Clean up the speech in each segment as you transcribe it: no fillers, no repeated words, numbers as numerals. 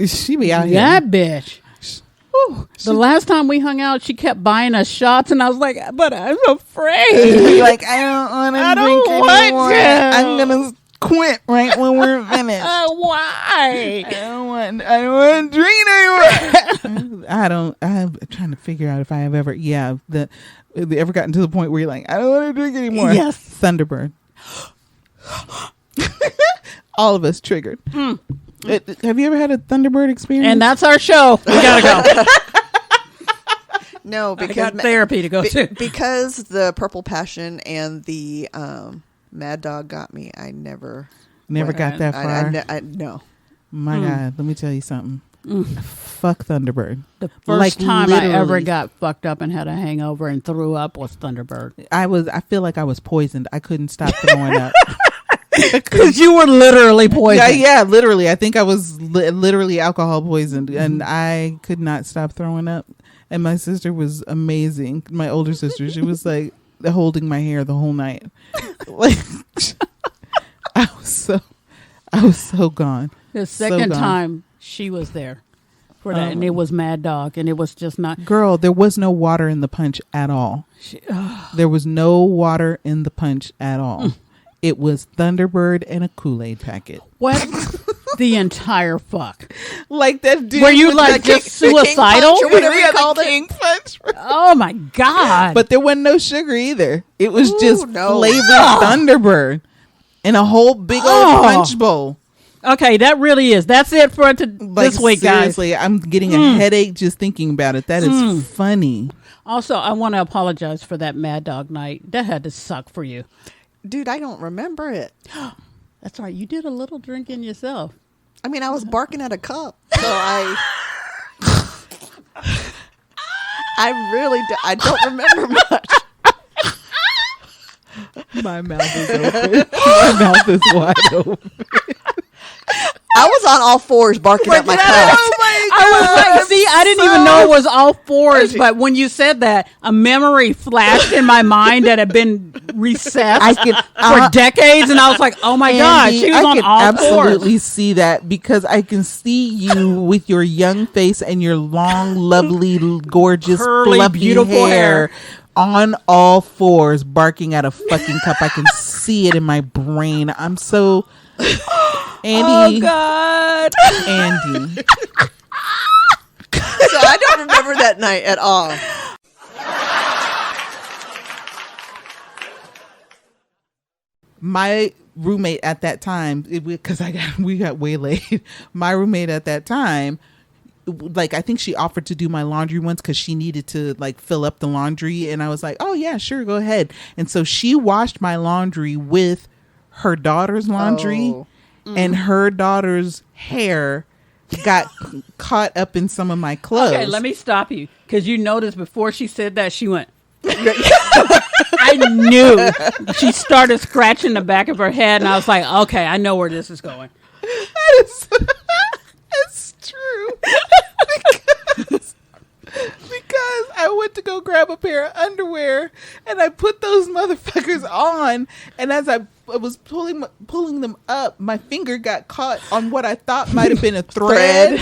She be out here. That bitch. The last time we hung out, she kept buying us shots, and I was like, but I'm afraid. Like, I don't want to drink anymore. I'm going to quit right when we're finished. Why? I don't want to drink anymore. I'm trying to figure out if I have ever, ever gotten to the point where you're like, I don't want to drink anymore. Yes. Thunderbird. All of us triggered. Have you ever had a Thunderbird experience? And that's our show. We gotta go. No, because I got therapy to go to. Because the Purple Passion and the Mad Dog got me. I never got that far. No. My God, let me tell you something. Fuck Thunderbird. The first time I ever got fucked up and had a hangover and threw up was Thunderbird. I feel like I was poisoned. I couldn't stop throwing up. Because you were literally poisoned. Yeah, literally. I think I was literally alcohol poisoned, and I could not stop throwing up. And my sister was amazing. My older sister, she was like holding my hair the whole night. Like I was so gone. The second time she was there for that, and it was Mad Dog, and it was just not. Girl, there was no water in the punch at all. There was no water in the punch at all. It was Thunderbird and a Kool-Aid packet. What? The entire fuck. Like that dude. Were you like just suicidal? Or whatever you called it. King punch. Oh my God. But there wasn't no sugar either. It was just no. flavored Thunderbird in a whole big old punch bowl. Okay, that really is. That's it for this week, guys. Seriously, I'm getting a headache just thinking about it. That is funny. Also, I want to apologize for that Mad Dog night. That had to suck for you. Dude, I don't remember it. That's right. You did a little drinking yourself. I mean, I was barking at a cup. So I don't remember much. My mouth is open. My mouth is wide open. I was on all fours barking at my cup. Oh my God. I was like, see, I didn't even know it was all fours, but when you said that, a memory flashed in my mind that had been recessed for decades, and I was like, oh my God, she was on all fours. I can absolutely see that, because I can see you with your young face and your long, lovely, gorgeous, curly, fluffy beautiful hair on all fours barking at a fucking cup. I can see it in my brain. I'm so... Andi. Oh God. Andi. So I don't remember that night at all. My roommate at that time, because we got way late. My roommate at that time, like, I think she offered to do my laundry once because she needed to like fill up the laundry, and I was like, oh yeah, sure, go ahead. And so she washed my laundry with her daughter's laundry. And her daughter's hair got caught up in some of my clothes. Okay, let me stop you, because you noticed before she said that, she went. I knew. She started scratching the back of her head, and I was like, okay, I know where this is going. It's true. Because I went to go grab a pair of underwear, and I put those motherfuckers on, and as I was pulling them up, my finger got caught on what I thought might have been a thread.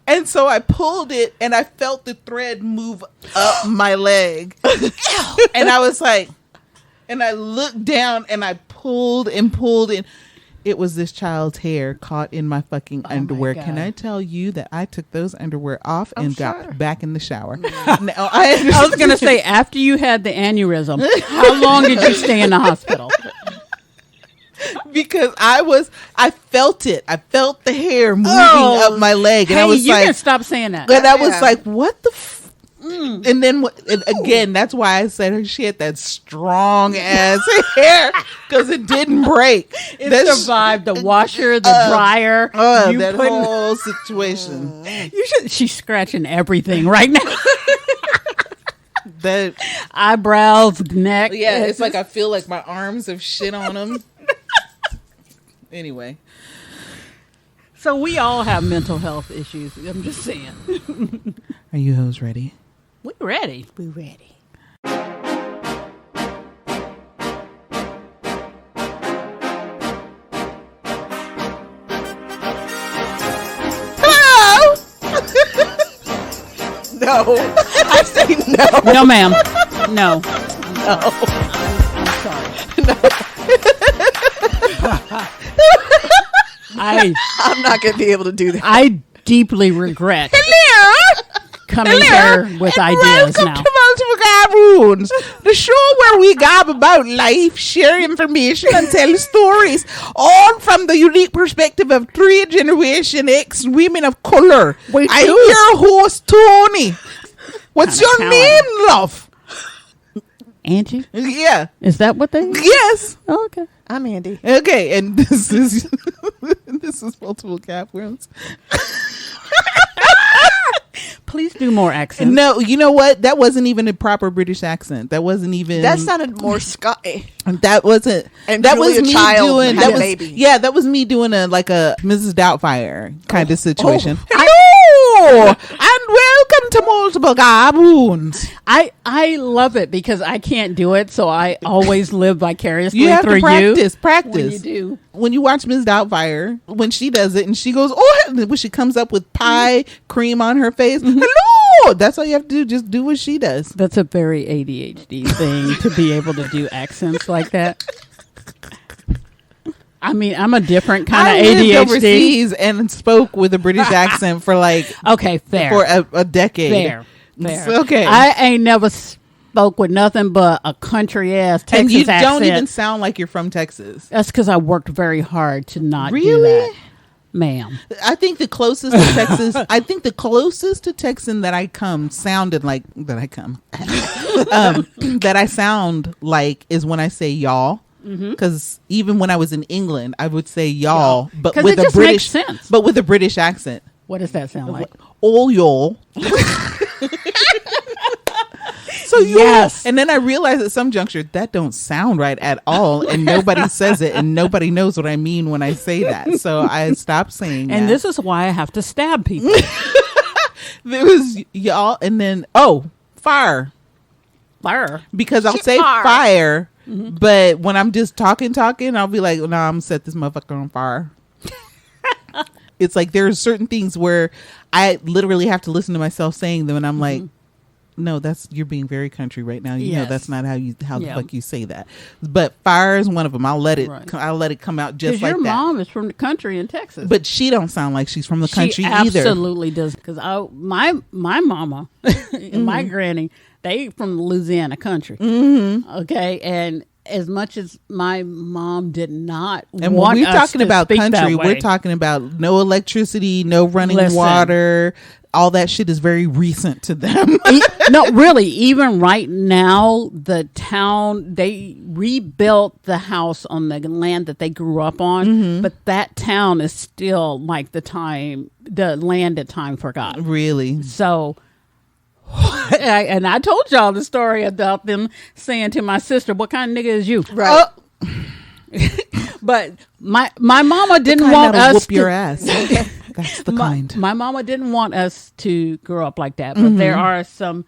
And so I pulled it, and I felt the thread move up my leg. And I was like, and I looked down, and I pulled and pulled, and it was this child's hair caught in my fucking underwear. Can I tell you that I took those underwear off and got back in the shower? Now, I was going to say, after you had the aneurysm, how long did you stay in the hospital? Because I felt it. I felt the hair moving up my leg. And I was you like, can stop saying that. And I was like, what the And then and again, that's why I said she had that strong ass hair, because it didn't break. It survived the washer, the dryer. That whole situation. She's scratching everything right now. That eyebrows, neck. Yeah, it's like I feel like my arms have shit on them. Anyway. So we all have mental health issues. I'm just saying. Are you hoes ready? We're ready. We're ready. No. I say no. No, ma'am. No. No. I'm sorry. No. I'm not going to be able to do that. I deeply regret coming Hello, here with and ideas welcome now. to Multiple Gaboons, the show where we gab about life, share information, and tell stories, all from the unique perspective of three Generation X women of color. Wait, I'm who? your host, Toni. What's Kinda your talent. name, love? Angie? Yeah. Is that what they? Yes. Oh, okay. I'm Andi. Okay, and this is this is Multiple Gaboons. Please do more accents. No, you know what? That wasn't even a proper British accent. That wasn't even. That sounded more Scotty. That wasn't. And that Julia was me Child doing. had That a was baby. yeah. That was me doing a Mrs. Doubtfire kind of situation. Oh. Hello and welcome to Multiple Gaboons. I love it because I can't do it, so I always live vicariously You have through to practice. you. Practice. When you do. When you watch Ms. Doubtfire, when she does it and she goes, oh, when she comes up with pie cream on her face, hello. That's all you have to do. Just do what she does. That's a very ADHD thing to be able to do accents like that. I mean, I'm a different kind I of lived ADHD. overseas and spoke with a British accent for Okay, fair. for a decade. Fair. It's okay. I ain't never spoke with nothing but a country ass Texas and you accent. don't even sound like you're from Texas. That's because I worked very hard to not do Really? that, ma'am. I think the closest to Texas, I think the closest to Texan that I come sounded like that I come that I sound like is when I say y'all. Because even when I was in England, I would say y'all, but 'Cause with it a just British, makes sense. but with a British accent. What does that sound like? All y'all. So Yes. and then I realized at some juncture that don't sound right at all, and nobody says it, and nobody knows what I mean when I say that. So I stopped saying And that. this is why I have to stab people. There was y'all, and then fire, because I'll say fire, but when I'm just talking, I'll be like, "No, I'm gonna set this motherfucker on fire." It's like there's certain things where I literally have to listen to myself saying them, and I'm like, "No, you're being very country right now. You know that's not how the fuck you say that." But fire is one of them. I'll let it. Right. I'll let it come out just like your that. mom is from the country in Texas. But she don't sound like she's from the country she either. absolutely does. Because my mama and my granny, they from Louisiana country. Okay, and as much as my mom did not And want when we're us talking to about speak country, that way, we're talking about no electricity, no running Listen. water. All that shit is very recent to them. No, really, even right now, the town, they rebuilt the house on the land that they grew up on, but that town is still like the land that time forgot. Really? So, and I told y'all the story about them saying to my sister, "What kind of nigga is you?" Right. But my mama didn't Kind want that'll us whoop your ass. That's the kind. My mama didn't want us to grow up like that, but there are some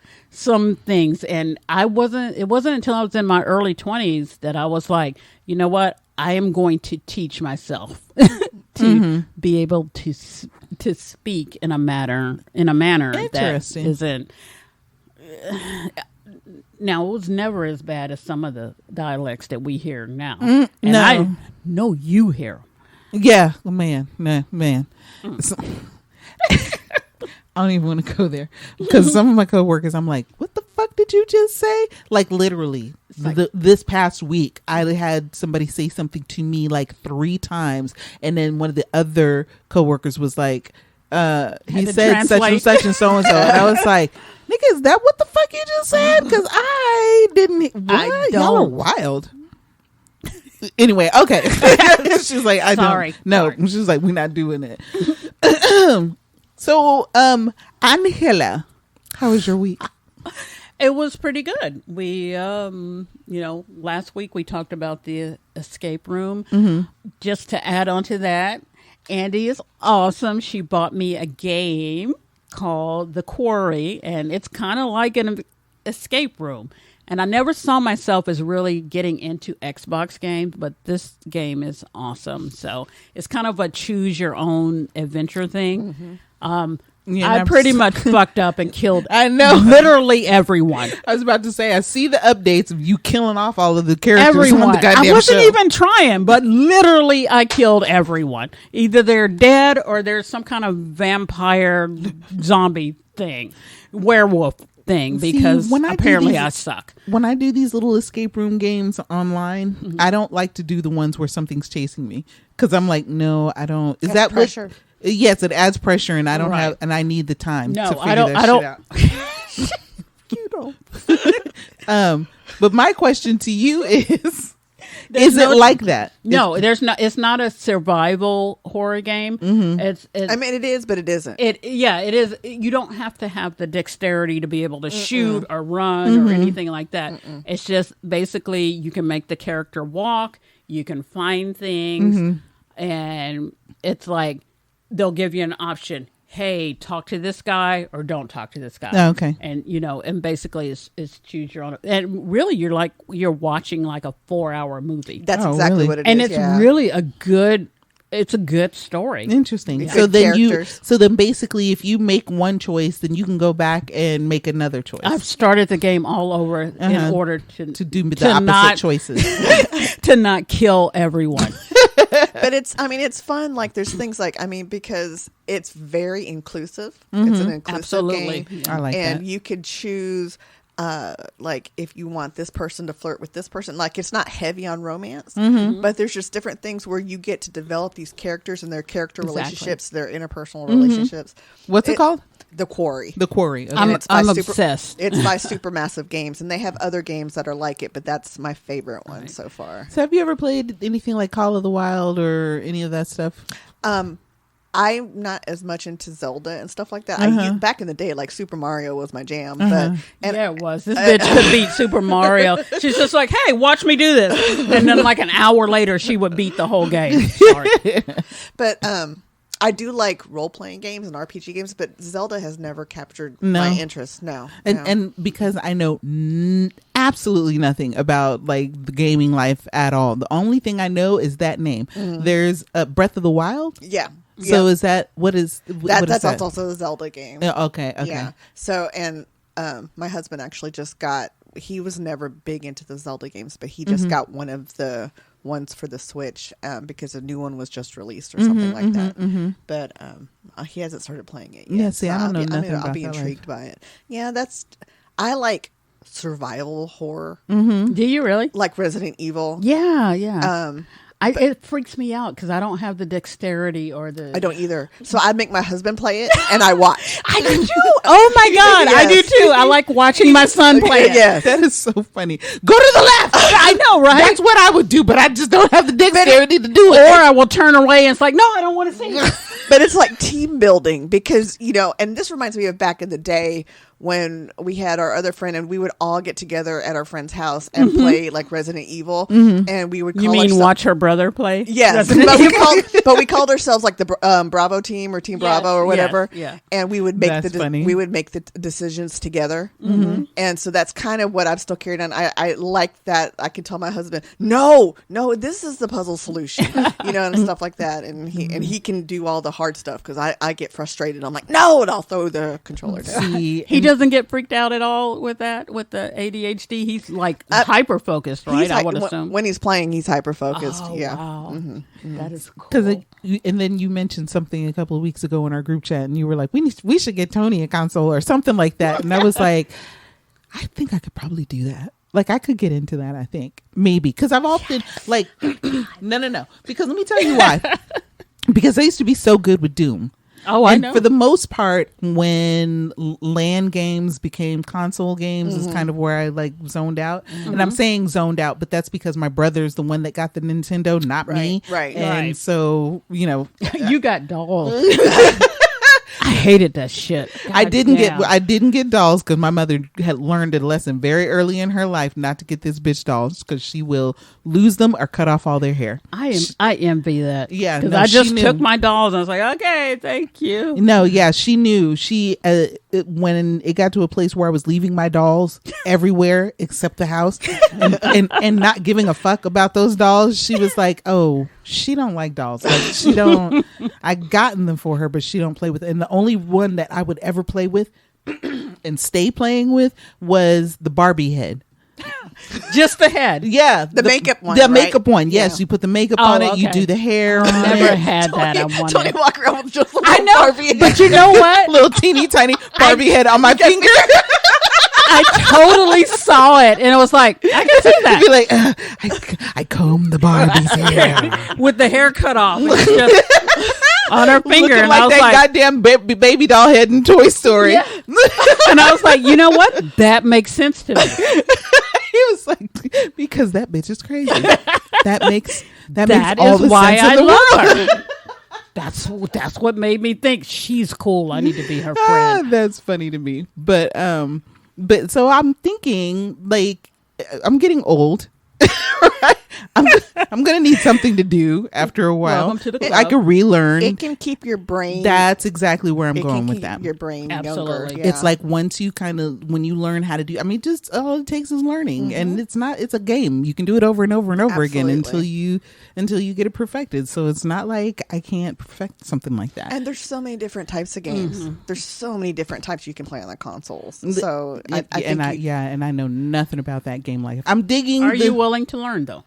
things, and it wasn't until I was in my early 20s that I was like, you know what, I am going to teach myself to be able to speak in a manner that Interesting. isn't. Now, it was never as bad as some of the dialects that we hear now, and no. I know you hear 'em. Yeah, man. So- I don't even want to go there because some of my coworkers, I'm like, what the fuck did you just say? Like literally this past week, I had somebody say something to me like 3 times. And then one of the other coworkers was like, he said such and such and so and so. And I was like, nigga, is that what the fuck you just said? Because I didn't. What? Y'all are wild. Anyway, okay. She's like, Sorry. No, she's like, we're not doing it. So, Angela, how was your week? It was pretty good. We, last week we talked about the escape room. Just to add on to that, Andi is awesome. She bought me a game called The Quarry, and it's kind of like an escape room. And I never saw myself as really getting into Xbox games, but this game is awesome. So it's kind of a choose your own adventure thing. Yeah, I pretty much fucked up and killed I know. literally everyone. I was about to say, I see the updates of you killing off all of the characters on the goddamn I wasn't show. even trying, but literally I killed everyone. Either they're dead or there's some kind of vampire zombie thing, werewolf thing, because apparently I suck. When I do these little escape room games online, I don't like to do the ones where something's chasing me, because I'm like, no, I don't. Is that pressure? Yes, it adds pressure, and I don't have, and I need the time. No, to figure I don't. that shit out. You don't. But my question to you is it like that? No, there's not. It's not a survival horror game. It's I mean, it is, but it isn't. It is. You don't have to have the dexterity to be able to shoot or run or anything like that. It's just basically you can make the character walk. You can find things, and it's like they'll give you an option. Hey, talk to this guy or don't talk to this guy. Oh, okay. And and basically it's choose your own. And really you're watching like a 4-hour movie. That's exactly really? what it is. And it's really a good story. Interesting. It's So good then characters. basically if you make one choice, then you can go back and make another choice. I've started the game all over in order to do the opposite choices. to not kill everyone. But it's fun. Like there's things like, because it's very inclusive. It's an inclusive Absolutely. game. I like and that. you could choose, like if you want this person to flirt with this person, like it's not heavy on romance, but there's just different things where you get to develop these characters and their character relationships, their interpersonal relationships. What's it called? The Quarry. The Quarry. Okay. I'm obsessed. It's by Supermassive Games, and they have other games that are like it, but that's my favorite one so far. So have you ever played anything like Call of the Wild or any of that stuff? I'm not as much into Zelda and stuff like that. Back in the day, like Super Mario was my jam. But yeah, it was. This bitch could beat Super Mario. She's just like, hey, watch me do this. And then like an hour later, she would beat the whole game. Sorry. But I do like role-playing games and RPG games, but Zelda has never captured my interest. No. And because I know absolutely nothing about like the gaming life at all. The only thing I know is that name. There's Breath of the Wild. Yeah. So is that what is that's is that? also a Zelda game. Okay. Yeah. So and my husband actually just got. He was never big into the Zelda games, but he just got one of the ones for the Switch because a new one was just released or something like that. But he hasn't started playing it yet. Yeah. See, I don't know nothing about that. I'll be intrigued by it. Yeah, I like survival horror. Do you really? Like Resident Evil. Yeah. It freaks me out because I don't have the dexterity or the. I don't either. So I make my husband play it and I watch. I do too. Oh my God. Yes. I do too. I like watching my son play it. Yes. That is so funny. Go to the left. I know, right? That's what I would do, but I just don't have the dexterity to do Or it. I will turn away and it's like, no, I don't want to see it. But it's like team building because, and this reminds me of back in the day when we had our other friend and we would all get together at our friend's house and play like Resident Evil. And we would call You mean ourselves, watch her brother play? Yes. But we called ourselves like the Bravo team or Team Bravo or whatever. Yes, yeah. And we would make funny. we would make the decisions together. And so that's kind of what I'm still carrying on. I like that. I can tell my husband, no, this is the puzzle solution, and stuff like that. And he can do all the hard stuff because I get frustrated. I'm like, no, and I'll throw the controller down. He doesn't get freaked out at all with that, with the ADHD. He's like hyper focused, right? I would assume. When he's playing, he's hyper focused. Oh, yeah. wow. That is cool. And then you mentioned something a couple of weeks ago in our group chat, and you were like, "We should get Toni a console or something like that." And I was like, "I think I could probably do that. Like, I could get into that. I think maybe because I've often like, no. Because let me tell you why. Because I used to be so good with Doom." Oh, I know. For the most part, when LAN games became console games is kind of where I like zoned out. And I'm saying zoned out, but that's because my brother's the one that got the Nintendo, not me. Right. And so, You got dolls. I hated that shit. I didn't get dolls because my mother had learned a lesson very early in her life not to get this bitch dolls because she will lose them or cut off all their hair. I envy that. Yeah, because no, I just she took knew. my dolls and I was like, okay, thank you. No, yeah, she knew. She when it got to a place where I was leaving my dolls everywhere except the house and not giving a fuck about those dolls, she was like, oh, she don't like dolls. Like she don't, I gotten them for her, but she don't play with it. And the only one that I would ever play with and stay playing with was the Barbie head. Just the head. Yeah. The makeup one. The makeup one. Yes. Yeah. You put the makeup on it. Okay. You do the hair on Never it. had that. I wanted. Tony walk around with just a I little know, Barbie head. but you know what? Little teeny tiny Barbie head on my finger. I totally saw it, and it was like, I can see that. Be like, I comb the Barbie's hair. With the hair cut off. It's just on her finger. Looking And like I was that like, goddamn baby doll head in Toy Story. Yeah. And I was like, you know what? That makes sense to me. He was like, because that bitch is crazy. That makes That all is the why sense I in the love world. her. That's what made me think she's cool. I need to be her Ah, friend. that's funny to me. But so I'm thinking, like, I'm getting old. Right? I'm gonna need something to do after a while. Welcome to the club. I can relearn. It can keep your brain. That's exactly where I'm it going can with keep that. your brain Absolutely. younger. It's like once you when you learn how to do, I mean, just all it takes is learning, and it's a game. You can do it over and over and over again until you get it perfected. So it's not like I can't perfect something like that. And there's so many different types of games. There's so many different types you can play on the consoles. So I think and I know nothing about that game. Like I'm digging. Are you willing to learn, though?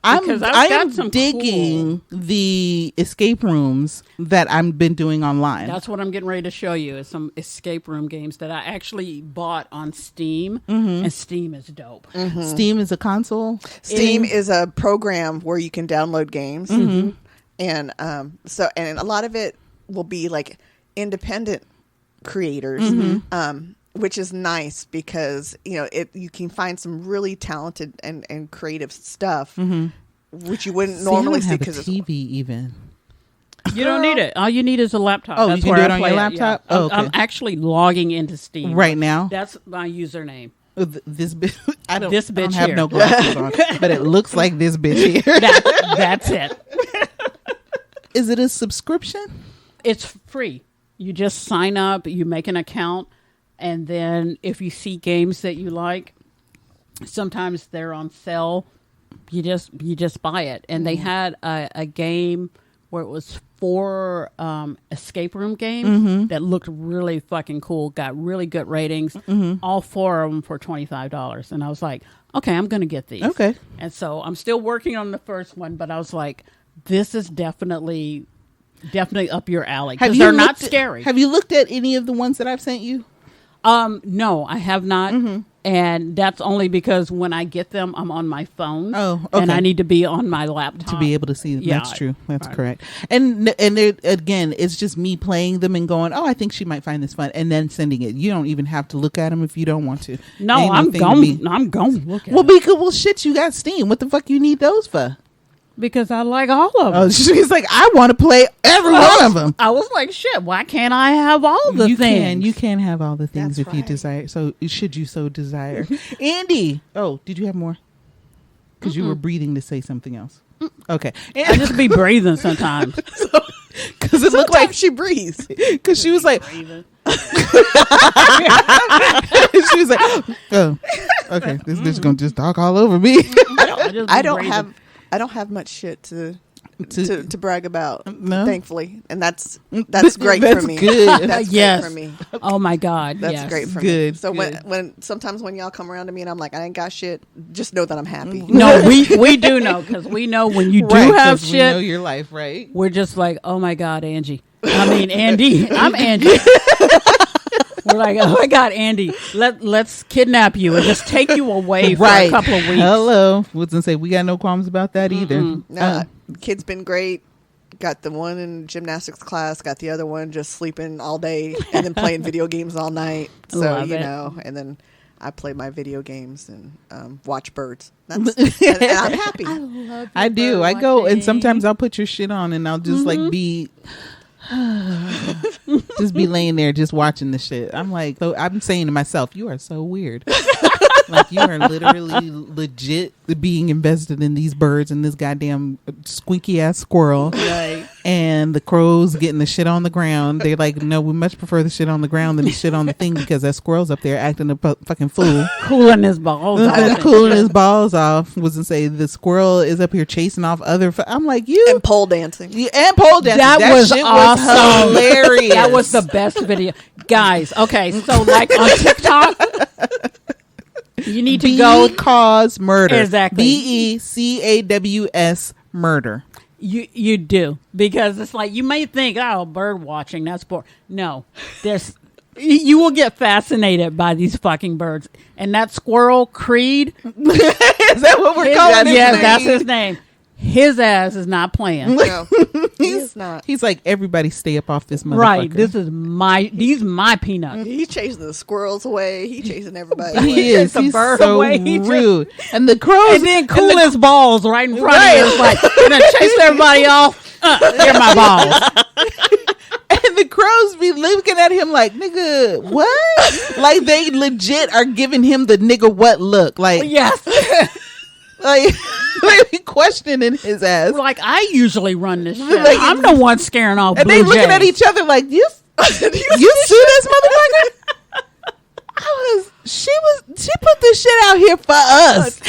Because I'm digging the escape rooms that I've been doing online. That's what I'm getting ready to show you is some escape room games that I actually bought on Steam, and Steam is dope. Steam is a console. Steam is a program where you can download games, and and a lot of it will be like independent creators, which is nice because you can find some really talented and creative stuff, which you wouldn't normally see because it's TV even. You don't need it. All you need is a laptop. Oh, That's you can where do it I on play your laptop? Yeah. Oh, okay. I'm actually logging into Steam right now. That's my username. This bitch. I don't This have here. no glasses on, but it looks like this bitch here. That's it. Is it a subscription? It's free. You just sign up. You make an account. And then if you see games that you like, sometimes they're on sale. You just buy it. And they had a game where it was 4 escape room games that looked really fucking cool, got really good ratings. All 4 of them for $25. And I was like, okay, I'm going to get these. Okay. And so I'm still working on the first one, but I was like, this is definitely up your alley because they're not scary. Have you looked at any of the ones that I've sent you? No, I have not. And that's only because when I get them, I'm on my phone. Oh, okay. And I need to be on my laptop. To be able to see them. Yeah, That's true. That's right. correct. And again, it's just me playing them and going, oh, I think she might find this fun, and then sending it. You don't even have to look at them if you don't want to. No, Ain't I'm no thing to be- going to look at Well, it. well, shit, you got Steam. What the fuck you need those for? Because I like all of them. Oh, she's like, I want to play every one of them. I was like, shit, why can't I have all the things? You can have all the things That's if you right. desire. So should you so desire. Andi. Oh, did you have more? Because you were breathing to say something else. Okay. I just be breathing sometimes. Because it looked like she breathes. because she was like, Breathing. she was like, oh, okay, this bitch gonna just talk all over me. I don't have much shit to brag about, No? thankfully, and that's great That's for me. good. That's Yes. great for me. Oh my God. That's yes. great for Good, me. So good. when sometimes when y'all come around to me and I'm like, I ain't got shit, just know that I'm happy. No, we do know because we know when you do Right, have 'cause we know shit, your life, right? we're just like, oh my God, Angie. I mean, Andy. I'm Angie. We're like, oh my God, Andy. Let's kidnap you and just take you away for a couple of weeks. Hello. Was gonna say we got no qualms about that either. Nah, kid's been great. Got the one in gymnastics class. Got the other one just sleeping all day and then playing video games all night. So Love it. and then I play my video games and watch birds. And I'm happy. I do. I go and sometimes I'll put your shit on and I'll just like be just be laying there just watching the shit. I'm like, so I'm saying to myself, you are so weird. Like you are literally legit being invested in these birds and this goddamn squeaky ass squirrel. Right. and the crows getting the shit on the ground. They're like, no, we much prefer the shit on the ground than the shit on the thing because that squirrel's up there acting a fucking fool. Cooling his balls off. Cooling his balls off. Was to say the squirrel is up here chasing off other. I'm like, you. And pole dancing. Yeah, and pole dancing. That was shit awesome. Was hilarious. That was the best video. Guys, okay, so like on TikTok, you need to go. Cause murder. Exactly. BECAWS murder. You do, because it's like you may think, oh, bird watching, that's boring. No, there's you will get fascinated by these fucking birds. And that squirrel Creed, is that what we're calling him? Yes, that's his name. His ass is not playing. No, he's not. He's like, everybody stay up off this motherfucker. Right. These my peanuts. He's chasing the squirrels away. He's chasing everybody He away. is. The He's bird so away. rude. And the crows. And then cool his balls right in front of him. It's like, and then chase everybody off. Here my balls. And the crows be looking at him like, nigga, what? Like they legit are giving him the nigga what look. Like, Yes. like they be questioning his ass. Like, I usually run this shit. Like, I'm the one scaring off And Blue they looking Jays. at each other like, you sue this motherfucker? She put this shit out here for us.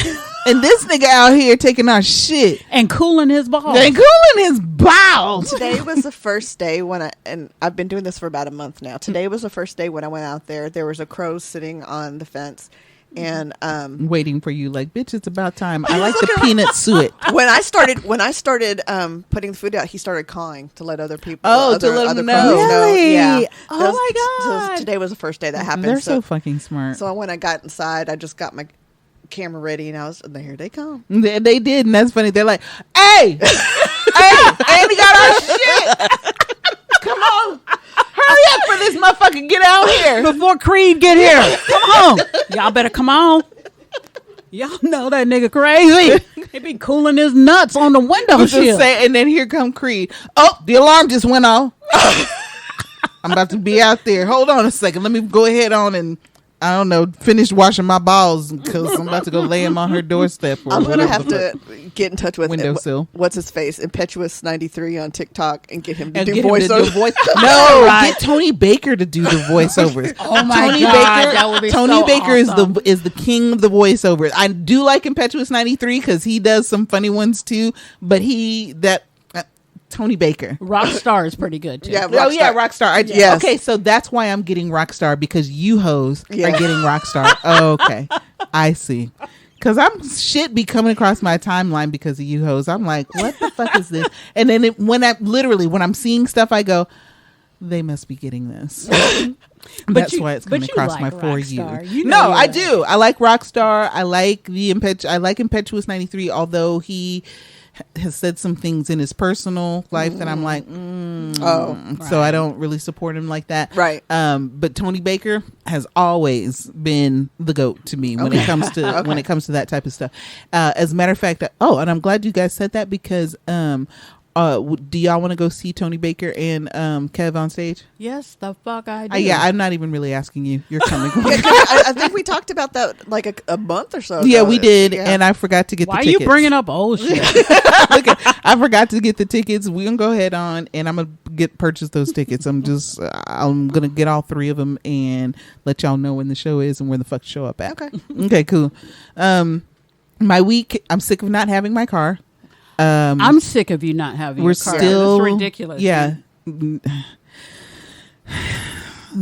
And this nigga out here taking our shit. And cooling his balls. And cooling his balls. Today was the first day and I've been doing this for about a month now. Today was the first day when I went out there. There was a crow sitting on the fence. And waiting for you, like, bitch, it's about time. I like the peanut suet. when I started putting the food out, he started cawing to let other people. To let them know. crows Really? Yeah. Oh my God. So today was the first day that happened. They're so fucking smart. So when I got inside, I just got my camera ready, and here they come. They did, and that's funny. They're like, hey, Andi got our shit. Come on. Hurry up for this motherfucker. Get out here. Before Creed get here. Come on. Y'all better come on. Y'all know that nigga crazy. He be cooling his nuts on the window shield. And then here come Creed. Oh, the alarm just went off. I'm about to be out there. Hold on a second. Let me go ahead on and, I don't know, finish washing my balls because I'm about to go lay him on her doorstep. I'm going to have to get in touch with Windowsill. What's his face? Impetuous 93 on TikTok and get him to And do get him to voiceovers. do voice. No, get Toni Baker to do the voiceovers. Oh my Toni God, Baker, that would be Toni so Baker awesome. is the king of the voiceovers. I do like Impetuous 93 because he does some funny ones too. But Toni Baker. Rockstar is pretty good too. Yeah, Rockstar. Yes. Okay, so that's why I'm getting Rockstar because you hoes are getting Rockstar. Okay, I see. Because I'm shit be coming across my timeline because of you hoes. I'm like, what the fuck is this? And then when I'm seeing stuff, I go, they must be getting this. That's why it's coming across like my For You. Rockstar. No, I do. I like Rockstar. I like Impetuous 93, although he has said some things in his personal life that I'm like, so I don't really support him like that. Right. But Toni Baker has always been the GOAT to me when it comes to when it comes to that type of stuff. As a matter of fact, and I'm glad you guys said that because do y'all want to go see Toni Baker and Kev on stage? Yes, the fuck I do. Yeah, I'm not even really asking you. You're coming. I think we talked about that like a month or so ago. Yeah, we did, and I forgot to get the tickets. Why are you bringing up old shit? Look, I forgot to get the tickets. We're gonna go ahead on, and I'm gonna purchase those tickets. I'm gonna get all three of them and let y'all know when the show is and where the fuck to show up at. Okay, cool. My week, I'm sick of not having my car. I'm sick of you not having your car. It's ridiculous. Yeah.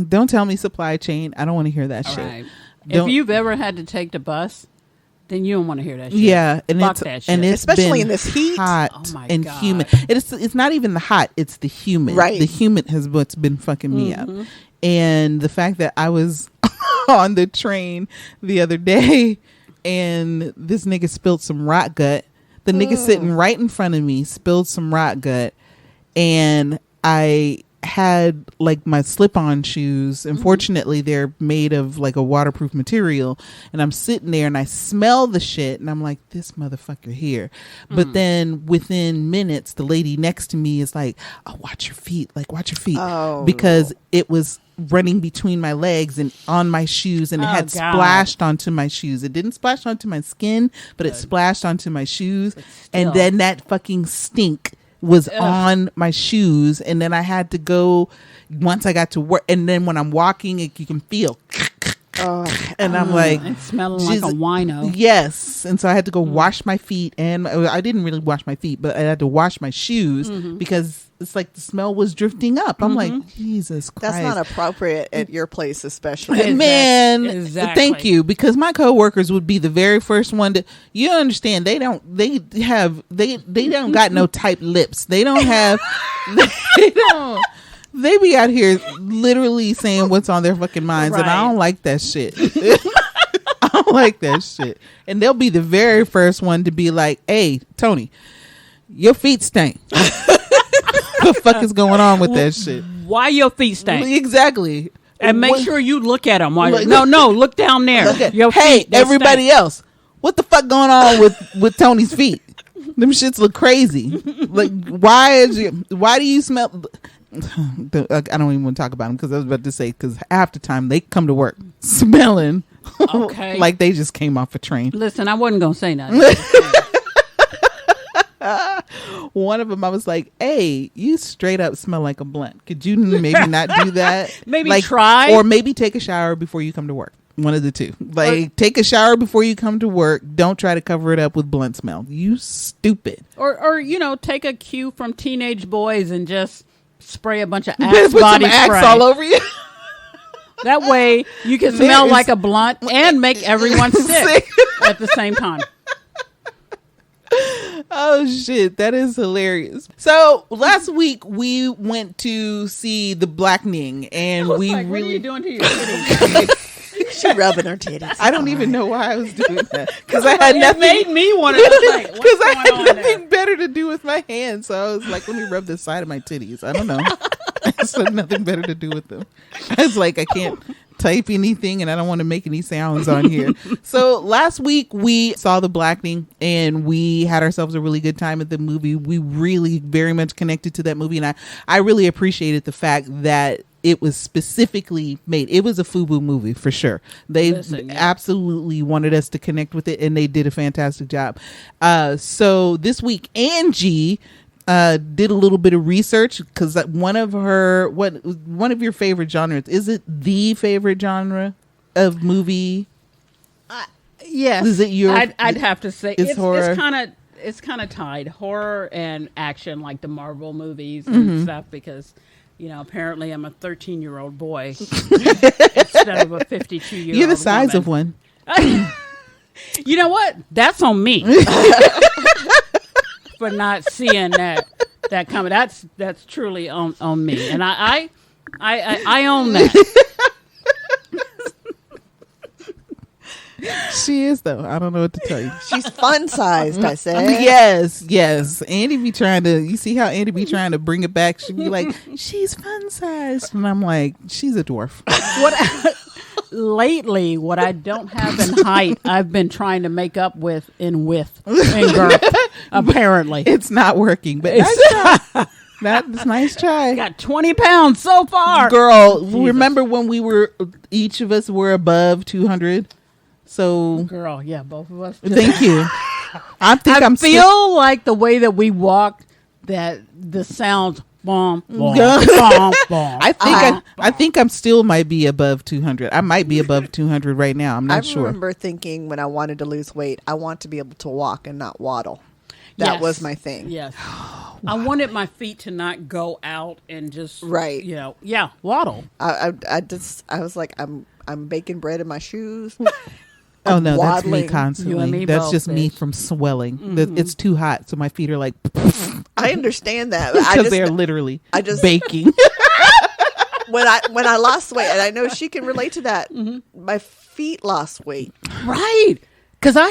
Don't tell me supply chain. I don't want to hear that shit. Right. If you've ever had to take the bus, then you don't want to hear that shit. Yeah, and Fuck that shit. and it's especially been in this heat, hot and God. humid. It's not even the hot; it's the humid. Right. The humid has what's been fucking me up, and the fact that I was on the train the other day, and this nigga spilled some rot gut. The nigga sitting right in front of me spilled some rot gut, and I had like my slip-on shoes. Unfortunately, they're made of like a waterproof material, and I'm sitting there and I smell the shit, and I'm like, this motherfucker here. But then within minutes, the lady next to me is like, oh, watch your feet, because it was running between my legs and on my shoes, and it had splashed onto my shoes. It didn't splash onto my skin, but it splashed onto my shoes, and then that fucking stink was on my shoes, and then I had to go once I got to work, and then when I'm walking, you can feel. And I'm like, it's smelling like a wino. Yes. And so I had to go wash my feet, and I didn't really wash my feet, but I had to wash my shoes because it's like the smell was drifting up. I'm like, Jesus Christ. That's not appropriate at your place, especially. Man, Exactly. thank you, because my coworkers would be the very first one to, you understand, they don't got no tight lips. They don't have, they be out here literally saying what's on their fucking minds, and I don't like that shit. I don't like that shit. And they'll be the very first one to be like, hey, Toni, your feet stink. What the fuck is going on with that shit? Why your feet stink? Exactly. And make sure you look at them. Look down there. Your hey, feet, everybody stink. else, what the fuck going on with Toni's feet? Them shits look crazy. Like, why do you smell? I don't even want to talk about them, because I was about to say, because half the time they come to work smelling like they just came off a train. Listen, I wasn't gonna say nothing. One of them, I was like, hey, you straight up smell like a blunt. Could you maybe not do that? Maybe try, or maybe take a shower before you come to work. One of the two. Like, take a shower before you come to work. Don't try to cover it up with blunt smell. You stupid. Or take a cue from teenage boys and just spray a bunch of Axe put body some Axe spray all over you. That way you can smell like a blunt and make everyone sick at the same time. Oh shit, that is hilarious. So last week we went to see the Blackening, and we like, really. What are you doing to your titties? She rubbing her titties. I don't even know why I was doing that, because I had nothing. It made me want to. Like, Because I had nothing better to do with my hands, so I was like, let me rub the side of my titties. I don't know. I just had nothing better to do with them. I was like, I can't type anything, and I don't want to make any sounds on here. So last week we saw the Blackening, and we had ourselves a really good time at the movie. We really very much connected to that movie, and I really appreciated the fact that it was specifically made. It was a FUBU movie for sure. They absolutely wanted us to connect with it, and they did a fantastic job. So this week, Angie did a little bit of research, because one of your favorite genres, is it the favorite genre of movie? Yes. Is it your? I'd have to say it's horror. It's kind of tied, horror and action, like the Marvel movies and stuff, because apparently I'm a 13-year-old boy instead of a 52-year-old. You're the size of woman. one. You know what? That's on me for not seeing that coming. That's truly on me, and I own that. She is, though. I don't know what to tell you. She's fun sized, I say. Yes. Andy be trying to, you see how Andy be trying to bring it back? She be like, she's fun sized. And I'm like, she's a dwarf. Lately, what I don't have in height, I've been trying to make up with in width and girth. Apparently. It's not working, but nice try. That's a nice try. Got 20 pounds so far. Girl, remember when each of us were above 200? So, girl, yeah, both of us. Thank you. I feel like the way that we walk, that the sounds bomb, bomb, bomb, bomb. I think I'm still might be above 200. I might be above 200 right now. I'm not sure. I remember thinking when I wanted to lose weight, I want to be able to walk and not waddle. That was my thing. Yes. I wanted my feet to not go out and just waddle. I was like, I'm baking bread in my shoes. Oh no, waddling. that's me constantly. That's just me from swelling. It's too hot, so my feet are like. I understand that because they're literally baking. when I lost weight, and I know she can relate to that. My feet lost weight. Right. Because I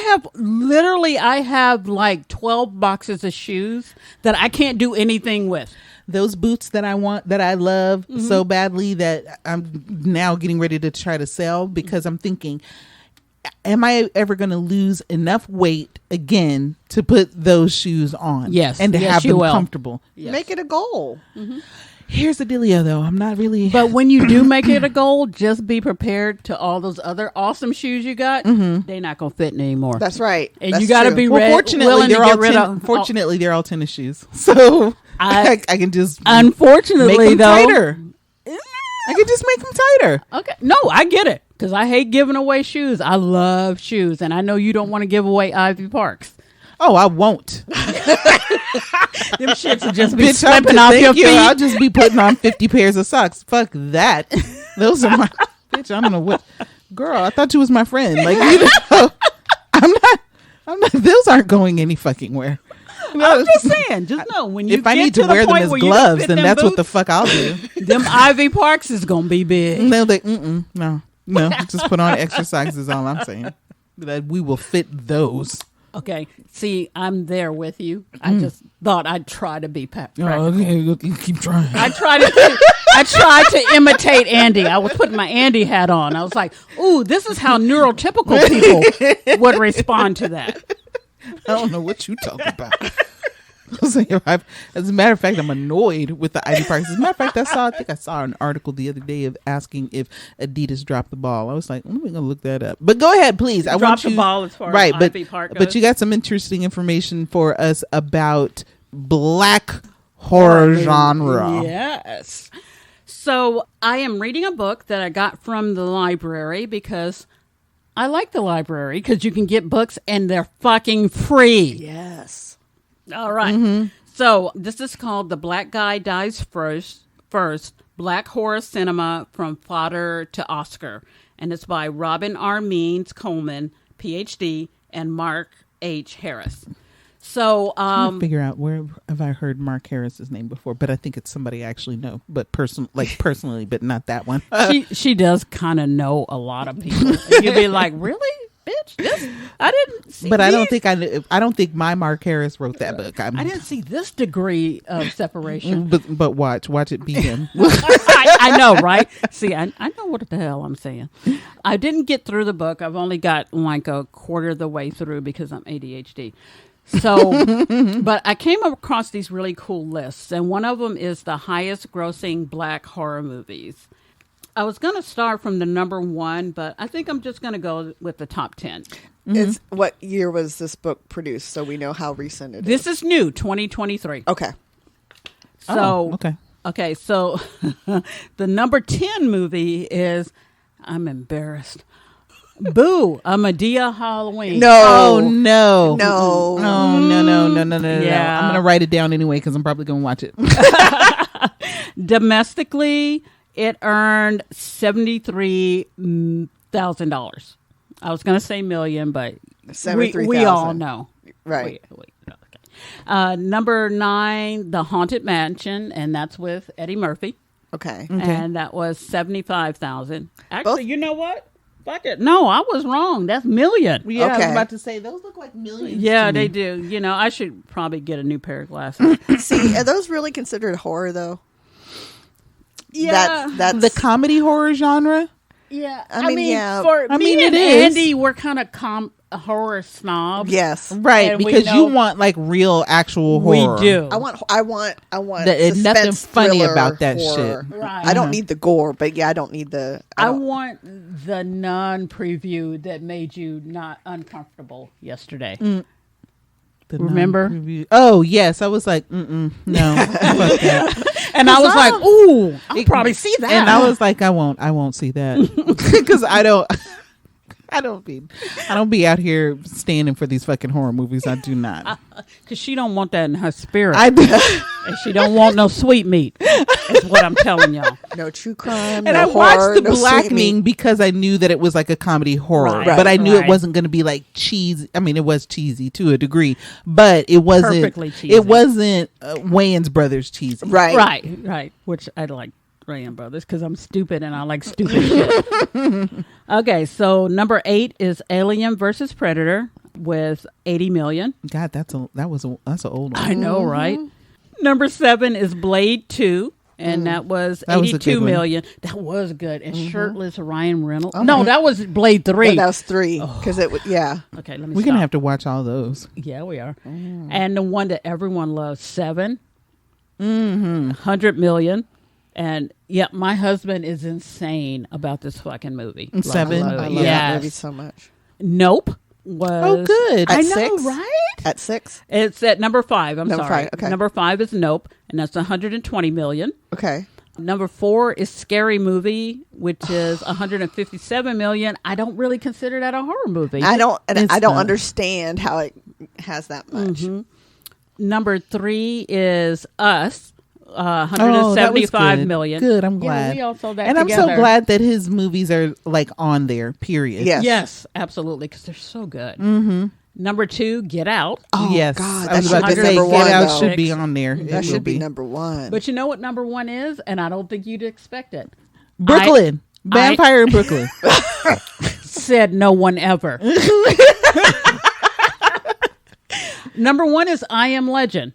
have like 12 boxes of shoes that I can't do anything with. Those boots that I want, that I love so badly, that I'm now getting ready to try to sell, because I'm thinking, am I ever going to lose enough weight again to put those shoes on? Yes. And to have them comfortable? Yes. Make it a goal. Here's the dealio, though. I'm not really. But when you do make it a goal, just be prepared to all those other awesome shoes you got. They're not going to fit anymore. That's right. And That's you got to be well, willing to get rid of. Fortunately, they're all tennis shoes, so I can just unfortunately make them though. tighter. I can just make them tighter. Okay, no, I get it because I hate giving away shoes. I love shoes, and I know you don't want to give away Ivy Parks. Oh, I won't. Them shits will just be Bitch, slipping off your feet. I'll just be putting on 50 pairs of socks. Fuck that. Those are my bitch. I don't know what. Girl, I thought you was my friend. Like, you know, I'm not. Those aren't going any fucking where. I'm just saying. Just know when you if I need to wear them as gloves, then that's what the fuck I'll do. Them Ivy Parks is gonna be big. And they're like, no, just put on extra socks is all I'm saying. That we will fit those. Okay, see, I'm there with you. I just thought I'd try to be practical. Oh, okay, keep trying. I tried to imitate Andi. I was putting my Andi hat on. I was like, "Ooh, this is how neurotypical people would respond to that." I don't know what you talking about. As a matter of fact, I'm annoyed with the ID Parks. As a matter of fact, I think I saw an article the other day of asking if Adidas dropped the ball. I was like, I'm gonna look that up. But go ahead, please. I want you the ball as far right, as but Ivy Park goes. But you got some interesting information for us about black horror genre. Yes. So I am reading a book that I got from the library because I like the library because you can get books and they're fucking free. Yes. All right. So this is called The Black Guy Dies First, Black Horror Cinema from Fodder to Oscar. And it's by Robin R. Means Coleman, PhD, and Mark H. Harris. So I'm trying to figure out where have I heard Mark Harris's name before, but I think it's somebody I actually know, but personally, but not that one. she does kind of know a lot of people. You'd be like, really? Bitch, I didn't see but these. I don't think my Mark Harris wrote that book. I didn't see this degree of separation. But watch it be him. I know, right? See, I know what the hell I'm saying. I didn't get through the book. I've only got like a quarter of the way through because I'm ADHD. So, but I came across these really cool lists, and one of them is the highest grossing black horror movies. I was going to start from the number 1, but I think I'm just going to go with the top 10. It's what year was this book produced, so we know how recent it is. This is new, 2023. Okay. So okay. So the number 10 movie is, I'm embarrassed, Boo! A Medea Halloween. No. Oh no. No. Yeah. I'm gonna write it down anyway because I'm probably gonna watch it. Domestically, it earned $73,000. I was going to say million, but we all know. Right. Okay. Number 9, The Haunted Mansion, and that's with Eddie Murphy. Okay. And that was $75,000. Actually, you know what? Fuck it. No, I was wrong. That's million. Yeah, okay. I was about to say those look like millions. Yeah, they do. You know, I should probably get a new pair of glasses. See, are those really considered horror though? Yeah, that's the comedy horror genre. Yeah, I mean, yeah. For me it and is. Andy, we're kind of horror snobs. Yes, right. And because you want like real, actual horror. We do. I want. There's nothing funny about that horror. shit. Right. I don't need the gore, but yeah, I don't need the. I want the Nun preview that made you not uncomfortable yesterday. Remember? Oh yes, I was like, no, fuck that. And I was like, ooh, I'll probably see that. And I was like, I won't see that because I don't be out here standing for these fucking horror movies. I do not. Because she don't want that in her spirit. I do. And she don't want no sweet meat. Is what I'm telling y'all. No true crime. And no I watched horror, The no Blackening because I knew that it was like a comedy horror, Right, but I knew right. it wasn't going to be like cheesy. I mean, it was cheesy to a degree, but it wasn't. Perfectly cheesy. It wasn't Wayans Brothers cheesy. Right. Which I like Rayan Brothers because I'm stupid and I like stupid shit. Okay, so number 8 is Alien versus Predator with 80 million. God, that's an old one. I know, right? Number 7 is Blade 2. And that was 82 million. That was good. And shirtless Ryan Reynolds. Oh, no, that was Blade 3. Well, that was 3 because it was Okay, let me We're stop. gonna have to watch all those. Yeah, we are. And the one that everyone loves, 7. 100 million. And yeah, my husband is insane about this fucking movie. Seven. I love that movie so much. Nope. Was Oh, good. I At know, 6? right? At 6? It's at number 5. I'm Number sorry. 5, okay. Number 5 is Nope, and that's 120 million. Okay. Number 4 is Scary Movie, which is 157 million. I don't really consider that a horror movie. I don't It's not. understand how it has that much. Number 3 is Us, that was 175 good. million. Good, I'm Yeah, glad. we all saw that And together. I'm so glad that his movies are like on there, period. Yes. Yes, absolutely, because they're so good. Mm-hmm. Number 2, Get Out. Oh, Yes. God. I was That about should to be say, number Get 1, Out though. should be on there. That should be number 1. But you know what number 1 is? And I don't think you'd expect it. Brooklyn. Vampire in Brooklyn. Said no one ever. Number 1 is I Am Legend.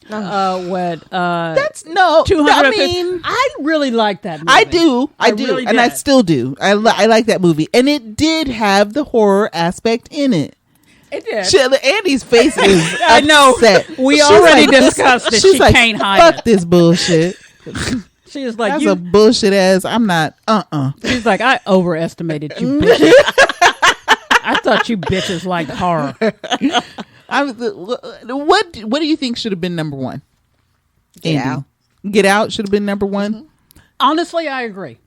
That's no. 250. I really like that movie. I do. I do. really and I did. still do. I like that movie. And it did have the horror aspect in it. It did. Andy's face is I know. upset. We She's already like, discussed it. She's She like, can't hide fuck it. this bullshit. She is like, That's a bullshit ass. I'm not. She's like, I overestimated you bitches. I thought you bitches liked horror. What do you think should have been number 1? Get Andy? Out. Get Out should have been number 1. Honestly, I agree.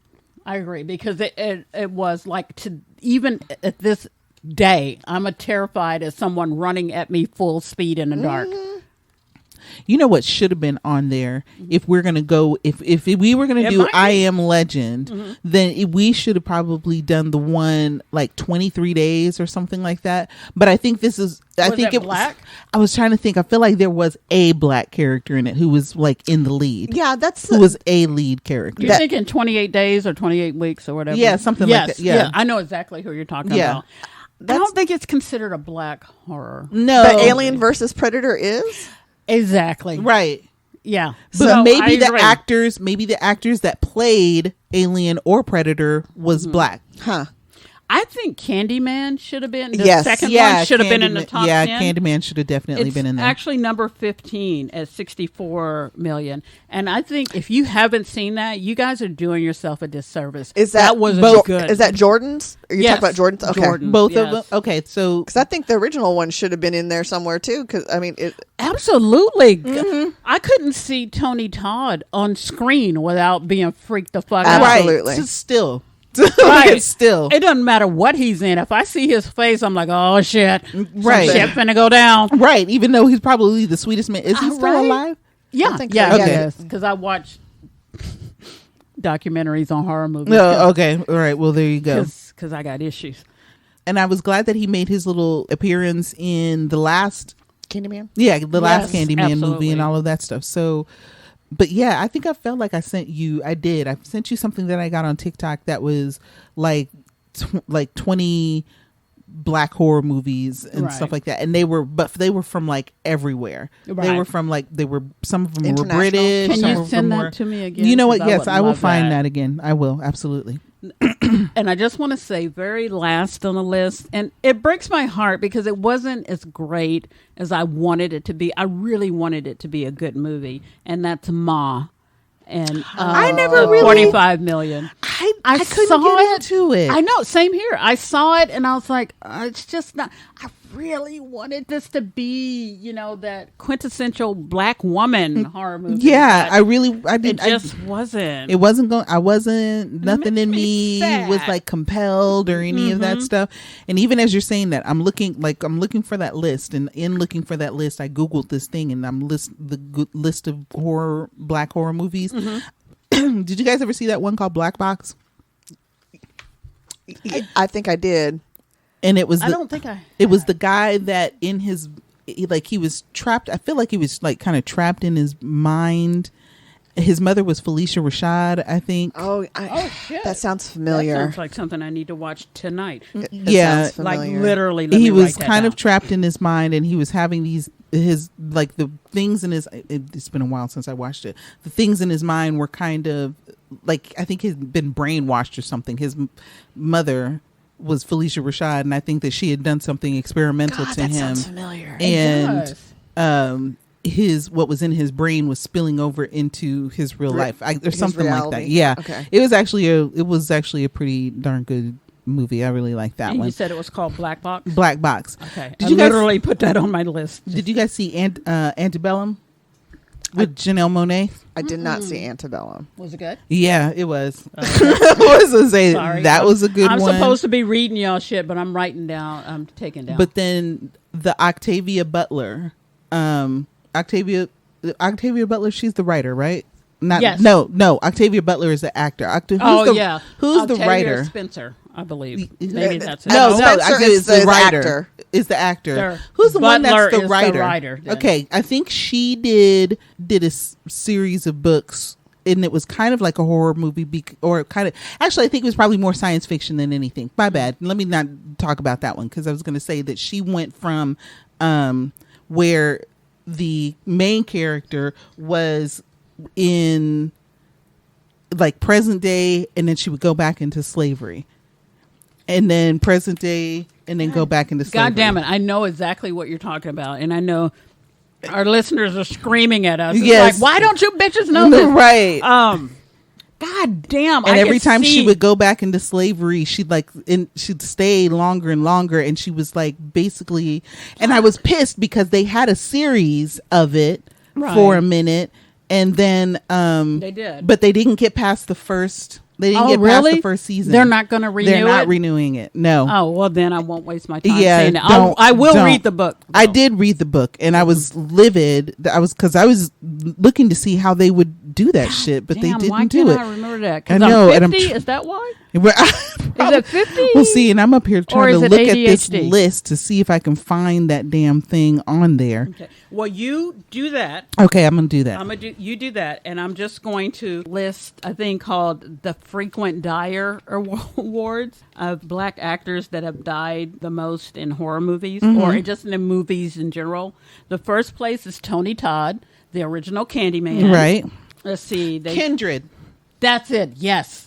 Because it was like, to even at this day, I'm terrified as someone running at me full speed in the dark. You know what should have been on there if we're gonna go if we were gonna do I Am Legend, then we should have probably done the one like 23 days or something like that. But I think this is I think it Black? I was trying to think. I feel like there was a black character in it who was like in the lead. Yeah, that's who was a lead character. You're thinking 28 days or 28 weeks or whatever. Yeah, something like that. Yeah. I know exactly who you're talking about. I don't think it's considered a black horror. No, but Alien versus Predator is Exactly. right. Yeah. But So I maybe the agree. actors that played Alien or Predator was black. huh. I think Candyman should have been. The Yes. second one should have been in the top 10. Yeah, Candyman should have definitely It's been in there. actually number 15 at 64 million. And I think if you haven't seen that, you guys are doing yourself a disservice. Is that wasn't both, good. Is that Jordan's? Are you Yes, talking about Jordan's? Okay. Jordan. Both Yes. of them. Okay, so Because I think the original one should have been in there somewhere too. Because I mean, Absolutely. I couldn't see Tony Todd on screen without being freaked the fuck out. Absolutely. right, still, Right. still, It doesn't matter what he's in. If I see his face, I'm like, oh shit. Right. Some shit finna go down. right. Even though he's probably the sweetest man, is he still Right. alive? Yeah. think so. Yeah. Okay. Yes. Because I watch documentaries on horror movies. No. Okay. All right. Well, there you go. Because I got issues. And I was glad that he made his little appearance in the last, Candyman. the last Yes, Candyman movie absolutely. and all of that stuff. So, but yeah, I think I felt like I sent you. I did. I sent you something that I got on TikTok that was like 20 black horror movies and Right. stuff like that, and they were from like everywhere. They Right. were from like some of them were International. British. Can some you were send from that more- to me again? You know what? 'Cause Yes, would I will love find that again. I will absolutely. And I just want to say, very last on the list, and it breaks my heart because it wasn't as great as I wanted it to be. I really wanted it to be a good movie, and that's Ma. And I never really- 45 million. I couldn't saw get it. into it. I know, same here. I saw it and I was like, it's just not. I really wanted this to be, that quintessential black woman horror movie. Yeah, but I did. It just wasn't. It wasn't going. I wasn't. Nothing makes in me me sad. was like compelled or any of that stuff. And even as you're saying that, I'm looking for that list. And in looking for that list, I googled this thing, and I'm list of black horror movies. Did you guys ever see that one called Black Box? I think I did. And it was. I don't think I. It was the guy that in his he was trapped. I feel like he was like kind of trapped in his mind. His mother was Felicia Rashad, I think. Oh, shit. That sounds That familiar. sounds like something I need to watch tonight. It Yeah, sounds Like familiar. literally, let He me was write that kind of down. trapped in his mind, and he was having his the things in his. It's been a while since I watched it. The things in his mind were kind of like, I think he'd been brainwashed or something. His mother was Felicia Rashad, and I think that she had done something experimental God, to that him. sounds familiar. And does. what was in his brain was spilling over into his real life, or something reality. like that. Yeah. Okay. It was actually a pretty darn good movie. I really like that And one. you said it was called Black Box? Black Box. Okay. Did I you guys literally put that on my list. Did you guys see Antebellum with Janelle Monáe? I did not see Antebellum. Was it good? Yeah, it was. I was gonna say Sorry. that was a good I'm one. supposed to be reading y'all shit, but I'm writing down. I'm taking down. But then the Octavia Butler, Octavia Butler, she's the writer, right? Yes. No. Octavia Butler is the actor. Who's Octavia the writer? Spencer, I believe. Maybe that's it. No, Spencer it's the writer. actor. Is the actor. Their Who's the one Butler that's the is writer? the writer, then. Okay, I think she did a series of books, and it was kind of like a horror movie, or kind of. Actually, I think it was probably more science fiction than anything. My bad. Let me not talk about that one, because I was going to say that she went from where the main character was in like present day, and then she would go back into slavery, and then present day, and then go back into slavery. God damn it. I know exactly what you're talking about. And I know our listeners are screaming at us. It's Yes. like, why don't you bitches know this? Right. God damn. And I every could time she see- would go back into slavery, she'd stay longer and longer, and she was like basically, and I was pissed because they had a series of it for a minute, and then They did. but they didn't get past the first. They didn't get past the first season. They're not going to renew it? They're not renewing it. No. Oh, well, then I won't waste my time Yeah, saying that. don't- I will don't. read the book. I though. did read the book, and I was livid. Because I was looking to see how they would do that shit, but Damn, they why didn't do can't it. I remember that? I Because know, I'm and 50? Is that why? Is Is it 50? Well, see, and I'm up here Or trying to is it look at this ADHD? list to see if I can find that damn thing on there. Okay. Well, you do that. Okay, I'm gonna do that. You do that, and I'm just going to list a thing called the Frequent Dyer Awards of black actors that have died the most in horror movies, or just in the movies in general. The first place is Toni Todd, the original Candyman. Right. Let's see. Kindred. That's it. Yes.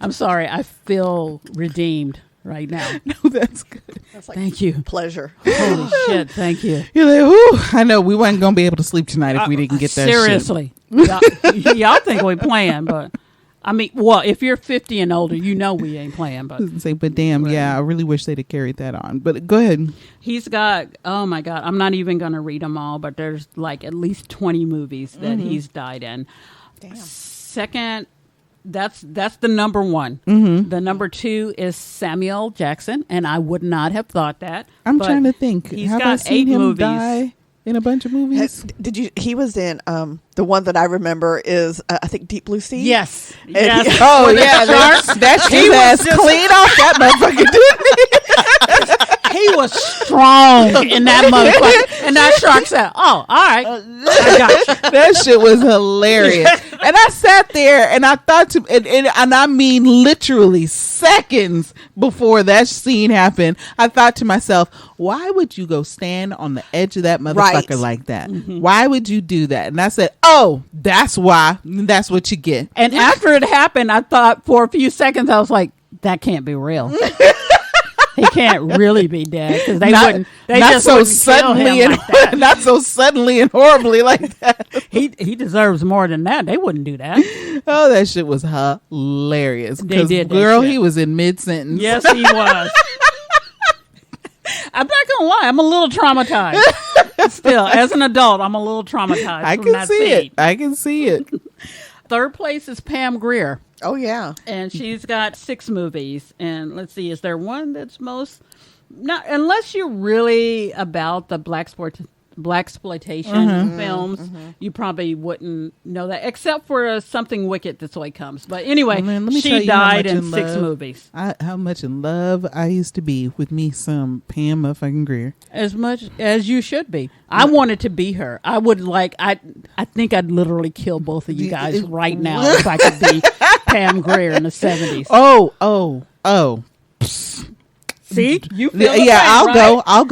I'm sorry. I feel redeemed right now. No, that's good. That's like Thank you. pleasure. Holy shit. Thank you. You're like, whew, I know we wasn't gonna be able to sleep tonight if we didn't get that. Seriously. Y'all think we playing, but I mean, well, if you're 50 and older, you know we ain't playing. But shit. Say, but damn, yeah, I really wish they'd have carried that on. But go ahead. he's got, oh my God, I'm not even going to read them all, but there's like at least 20 movies that he's died in. Damn. Second, that's the number one. The number two is Samuel Jackson, and I would not have thought that. I'm but trying to think. He's Have I got seen 8 him movies. die in a bunch of movies? Did you? He was in the one that I remember is I think Deep Blue Sea. Yes. And Yes. Oh With the yeah, shark. that's He his was ass just- clean off that motherfucker, didn't he? He was strong in that motherfucker. And that shark said, oh, all right. I got you. That shit was hilarious. And I sat there and I thought and I mean literally seconds before that scene happened, I thought to myself, why would you go stand on the edge of that motherfucker Right. like that? Why would you do that? And I said, oh, that's why. That's what you get. And after it happened, I thought for a few seconds, I was like, that can't be real. He can't really be dead because they wouldn't. They not just so wouldn't kill him suddenly and like that. not so suddenly and horribly like that. He deserves more than that. They wouldn't do that. Oh, that shit was hilarious. They 'Cause, did that girl, shit. he was in mid sentence. Yes, he was. I'm not gonna lie. I'm a little traumatized. Still, as an adult, I'm a little traumatized. I from can that see scene. it. I can see it. Third place is Pam Grier. Oh yeah. And she's got 6 movies. And let's see, is there one that's most not unless you're really about the blaxploitation films, you probably wouldn't know that, except for Something Wicked This Way Comes. But anyway, Well, man, let me tell she you how died much in in 6 love- movies. How much in love I used to be with me some Pam motherfucking Grier. As much as you should be. I wanted to be her. I would I think I'd literally kill both of you guys right now if I could be Pam Grier in the 70s. Oh. See? You feel the Yeah, same, I'll right? go. I'll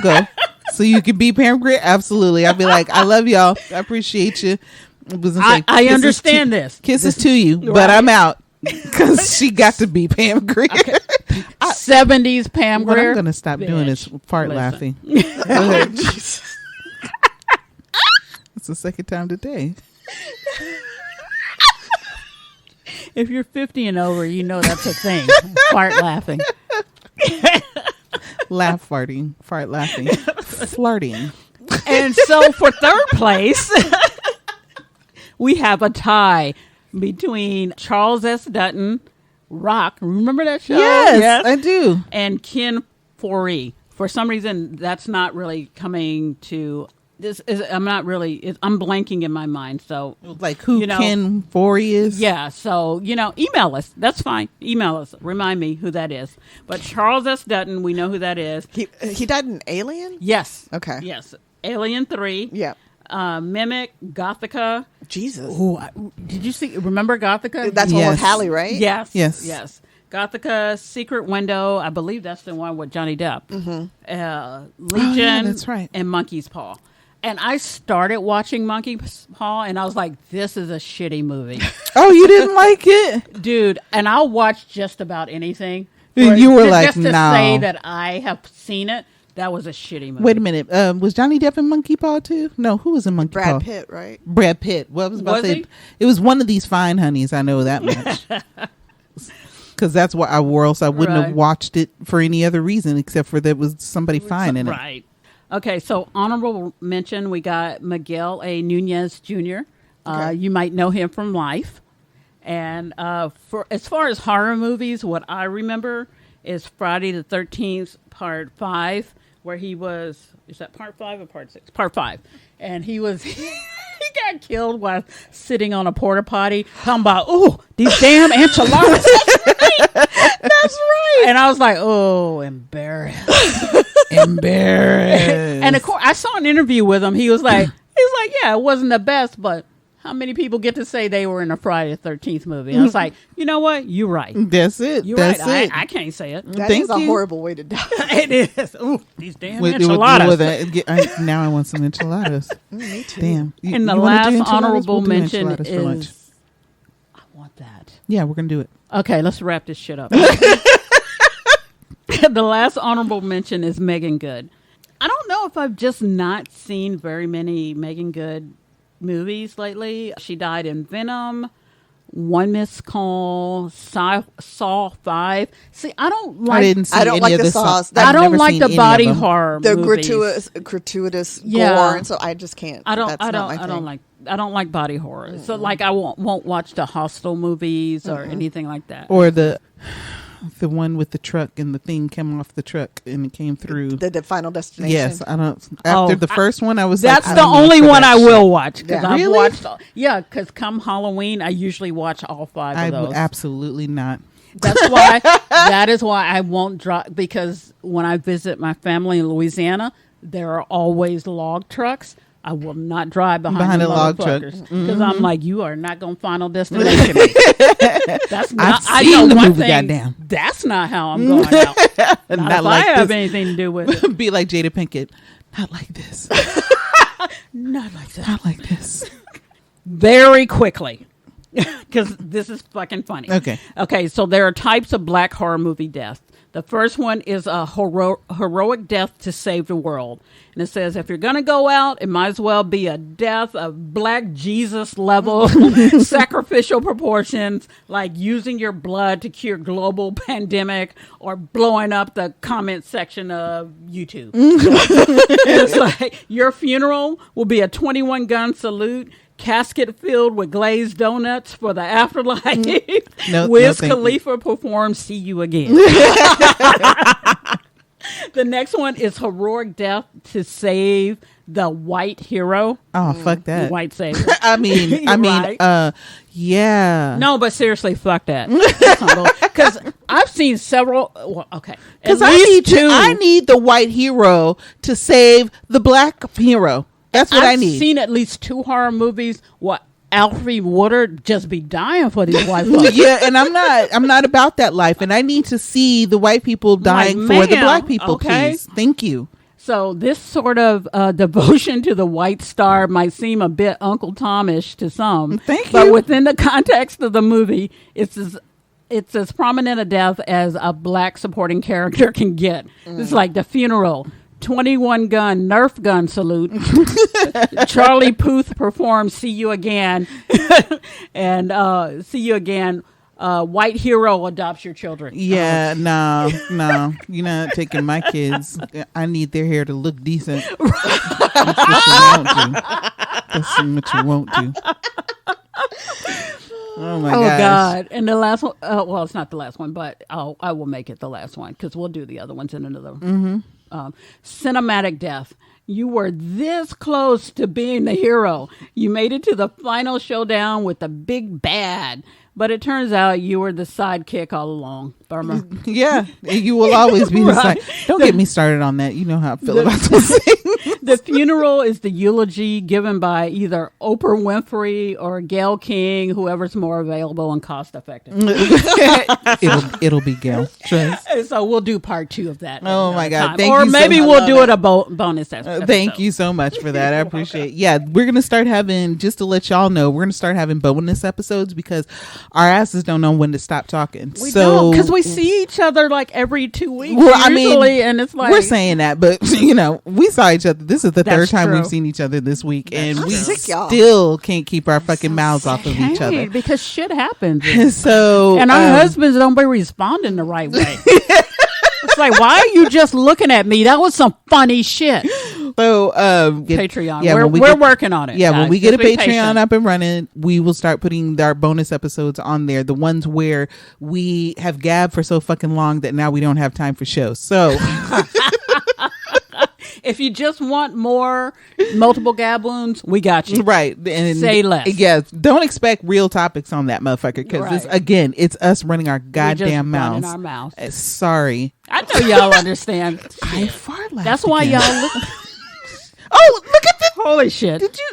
go. So you can be Pam Grier? Absolutely. I'll be like, I love y'all. I appreciate you. I understand this. Kisses to you, but Right. I'm out. Because she got to be Pam Grier. 70s Pam What Grier. I'm going to stop doing Bitch. is fart Listen. laughing. Go ahead. That's the second time today. If you're 50 and over, you know that's a thing. Fart laughing. Laugh farting. Fart laughing. Flirting. And so for third place, we have a tie between Charles S. Dutton, Rock. Remember that show? Yes, I do. And Ken Foree. For some reason, that's not really coming to... I'm blanking in my mind. So, like who Ken Foree is? Yeah. So, email us. That's fine. Email us. Remind me who that is. But Charles S. Dutton, we know who that is. He died in Alien? Yes. Okay. Yes. Alien 3. Yeah. Mimic, Gothica. Jesus. Ooh, did you remember Gothica? That's one with Halle, right? Yes. Yes. Yes. Gothica, Secret Window. I believe that's the one with Johnny Depp. Mm-hmm. Legion. That's right. And Monkey's Paw. And I started watching Monkey's Paw, and I was like, this is a shitty movie. Oh, you didn't like it? Dude, and I'll watch just about anything. You were like, just to say that I have seen it, that was a shitty movie. Wait a minute. Was Johnny Depp in Monkey Paw too? No, who was in Monkey Paw? Brad Pitt, right? Brad Pitt. Well, I was about to say, he? it was one of these fine honeys. I know that much. Because that's what or else I wouldn't have watched it for any other reason except for there was somebody fine in it. Right. Okay, so honorable mention, we got Miguel A. Nunez Jr. You might know him from Life. And for as far as horror movies, what I remember is Friday the 13th, Part 5, where he was, is that Part 5 or Part 6? Part 5. And he was... He got killed while sitting on a porta potty talking about, these damn enchiladas. That's right. And I was like, embarrassed. And of course, I saw an interview with him. He was like, yeah, it wasn't the best, but how many people get to say they were in a Friday the 13th movie? And I was like, you know what? You're right. That's it. You're That's right. it. I can't say it. That is a horrible way to die. It is. Ooh, these damn enchiladas. Now I want some enchiladas. Me too. Damn. And the last honorable mention is... I want that. Yeah, we're going to do it. Okay, let's wrap this shit up. The last honorable mention is Megan Good. I don't know if I've just not seen very many Megan Good movies lately. She died in Venom, One Missed Call, Saw 5. See, I don't like the Saws. I don't like the body horror the movies. gratuitous gore, and so I just can't. I don't like body horror. Mm-hmm. So like I won't watch the Hostel movies or anything like that. Or the one with the truck and the thing came off the truck and it came through. The Final Destination. Yes, I don't. After the first one, I was that's like, the only one I will watch because Yeah. I've Really? watched. Because come Halloween, I usually watch all 5 of those. Absolutely not. That's why. That is why I won't drive, because when I visit my family in Louisiana, there are always log trucks. I will not drive behind the log truck because I'm like, you are not going to Final Destination. That's not. I've seen the movie, thing. goddamn. That's not how I'm going out. Not if like I have this. anything to do with it. Be like Jada Pinkett. Not like this. Not like that. Not like this. Very quickly. Because this is fucking funny. Okay. So there are types of black horror movie death. The first one is a heroic death to save the world. And it says, if you're going to go out, it might as well be a death of Black Jesus level sacrificial proportions, like using your blood to cure global pandemic or blowing up the comment section of YouTube. It's like your funeral will be a 21 gun salute, casket filled with glazed donuts for the afterlife. Wiz Khalifa performs See You Again. The next one is heroic death to save the white hero. Oh, fuck that. The white savior. Yeah. No, but seriously, fuck that. Because I've seen several. Well, okay. Because I need the white hero to save the black hero. That's what I need. I've seen at least 2 horror movies. Alfre Woodard just be dying for these white folks. Yeah, and I'm not about that life, and I need to see the white people dying for the black people. Okay? Please, thank you. So this sort of devotion to the white star might seem a bit Uncle Tomish to some. Thank you. But within the context of the movie, it's as prominent a death as a black supporting character can get. It's like the funeral. 21 gun Nerf gun salute. Charlie Puth performs "See You Again," and "See You Again." White hero adopts your children. Yeah, no, you're not taking my kids. I need their hair to look decent. That's what you won't do. That's what you won't do. Oh my gosh. God! And the last one. Well, it's not the last one, but I will make it the last one because we'll do the other ones in another. Cinematic death. You were this close to being the hero. You made it to the final showdown with the big bad. But it turns out you were the sidekick all along, Burma. Yeah, you will always be the side. Don't get me started on that. You know how I feel about those things. The funeral is the eulogy given by either Oprah Winfrey or Gayle King, whoever's more available and cost effective. It'll be Gayle. Trust. So we'll do part 2 of that. Oh my God! Thank or maybe we'll do it a bonus episode. Thank you so much for that. I appreciate it. Yeah, we're gonna start having, just to let y'all know, we're gonna start having bonus episodes because our asses don't know when to stop talking. We don't, because we see each other like every 2 weeks. Well, usually, and it's like we're saying that, but we saw each other. This is the third time we've seen each other this week, and we still can't keep our fucking mouths off of each other because shit happens. So, and our husbands don't be responding the right way. It's like, why are you just looking at me? That was some funny shit. So, Patreon. Yeah, we're working on it. Yeah, guys. when we get a Patreon patient. up and running, we will start putting our bonus episodes on there. The ones where we have gabbed for so fucking long that now we don't have time for shows. So, if you just want more multiple gabloons, we got you. Right. And say less. Yes. Don't expect real topics on that motherfucker because again, it's us running our goddamn mouths. Running our mouths. Sorry. I know y'all understand. I fart laughed. That's why again. y'all look. Oh, look at this. Holy shit. You didn't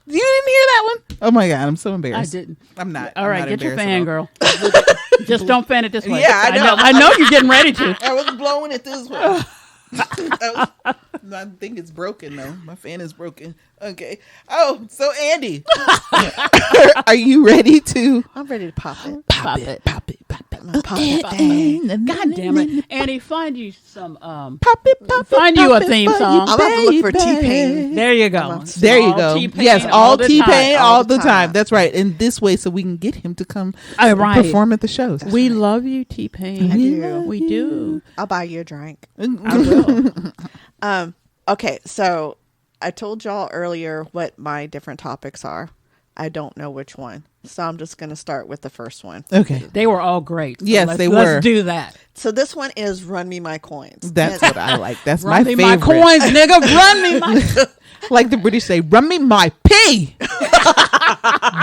hear that one? Oh my God, I'm so embarrassed. I didn't. I'm not. All right, not get your fan, girl. Just don't fan it this way. Yeah, I know. I know you're getting ready to. I was blowing it this way. I think it's broken though. My fan is broken. Okay. Oh, so Andi, are you ready to? I'm ready to pop it. Pop it. God damn it, Annie! Find you some find you a theme song. I'm gonna look for T-Pain. There you go. There you go. Yes, all T-Pain all the time. That's right. And this way, so we can get him to come perform at the shows. We love you, T-Pain. I do. We do. I'll buy you a drink. I will. Okay, so I told y'all earlier what my different topics are. I don't know which one. So I'm just going to start with the first one. Okay. They were all great. So yes, they were. Let's do that. So this one is Run Me My Coins. That's what I like. That's my favorite. Run me my coins, nigga. Run me my... Like the British say, run me my pee.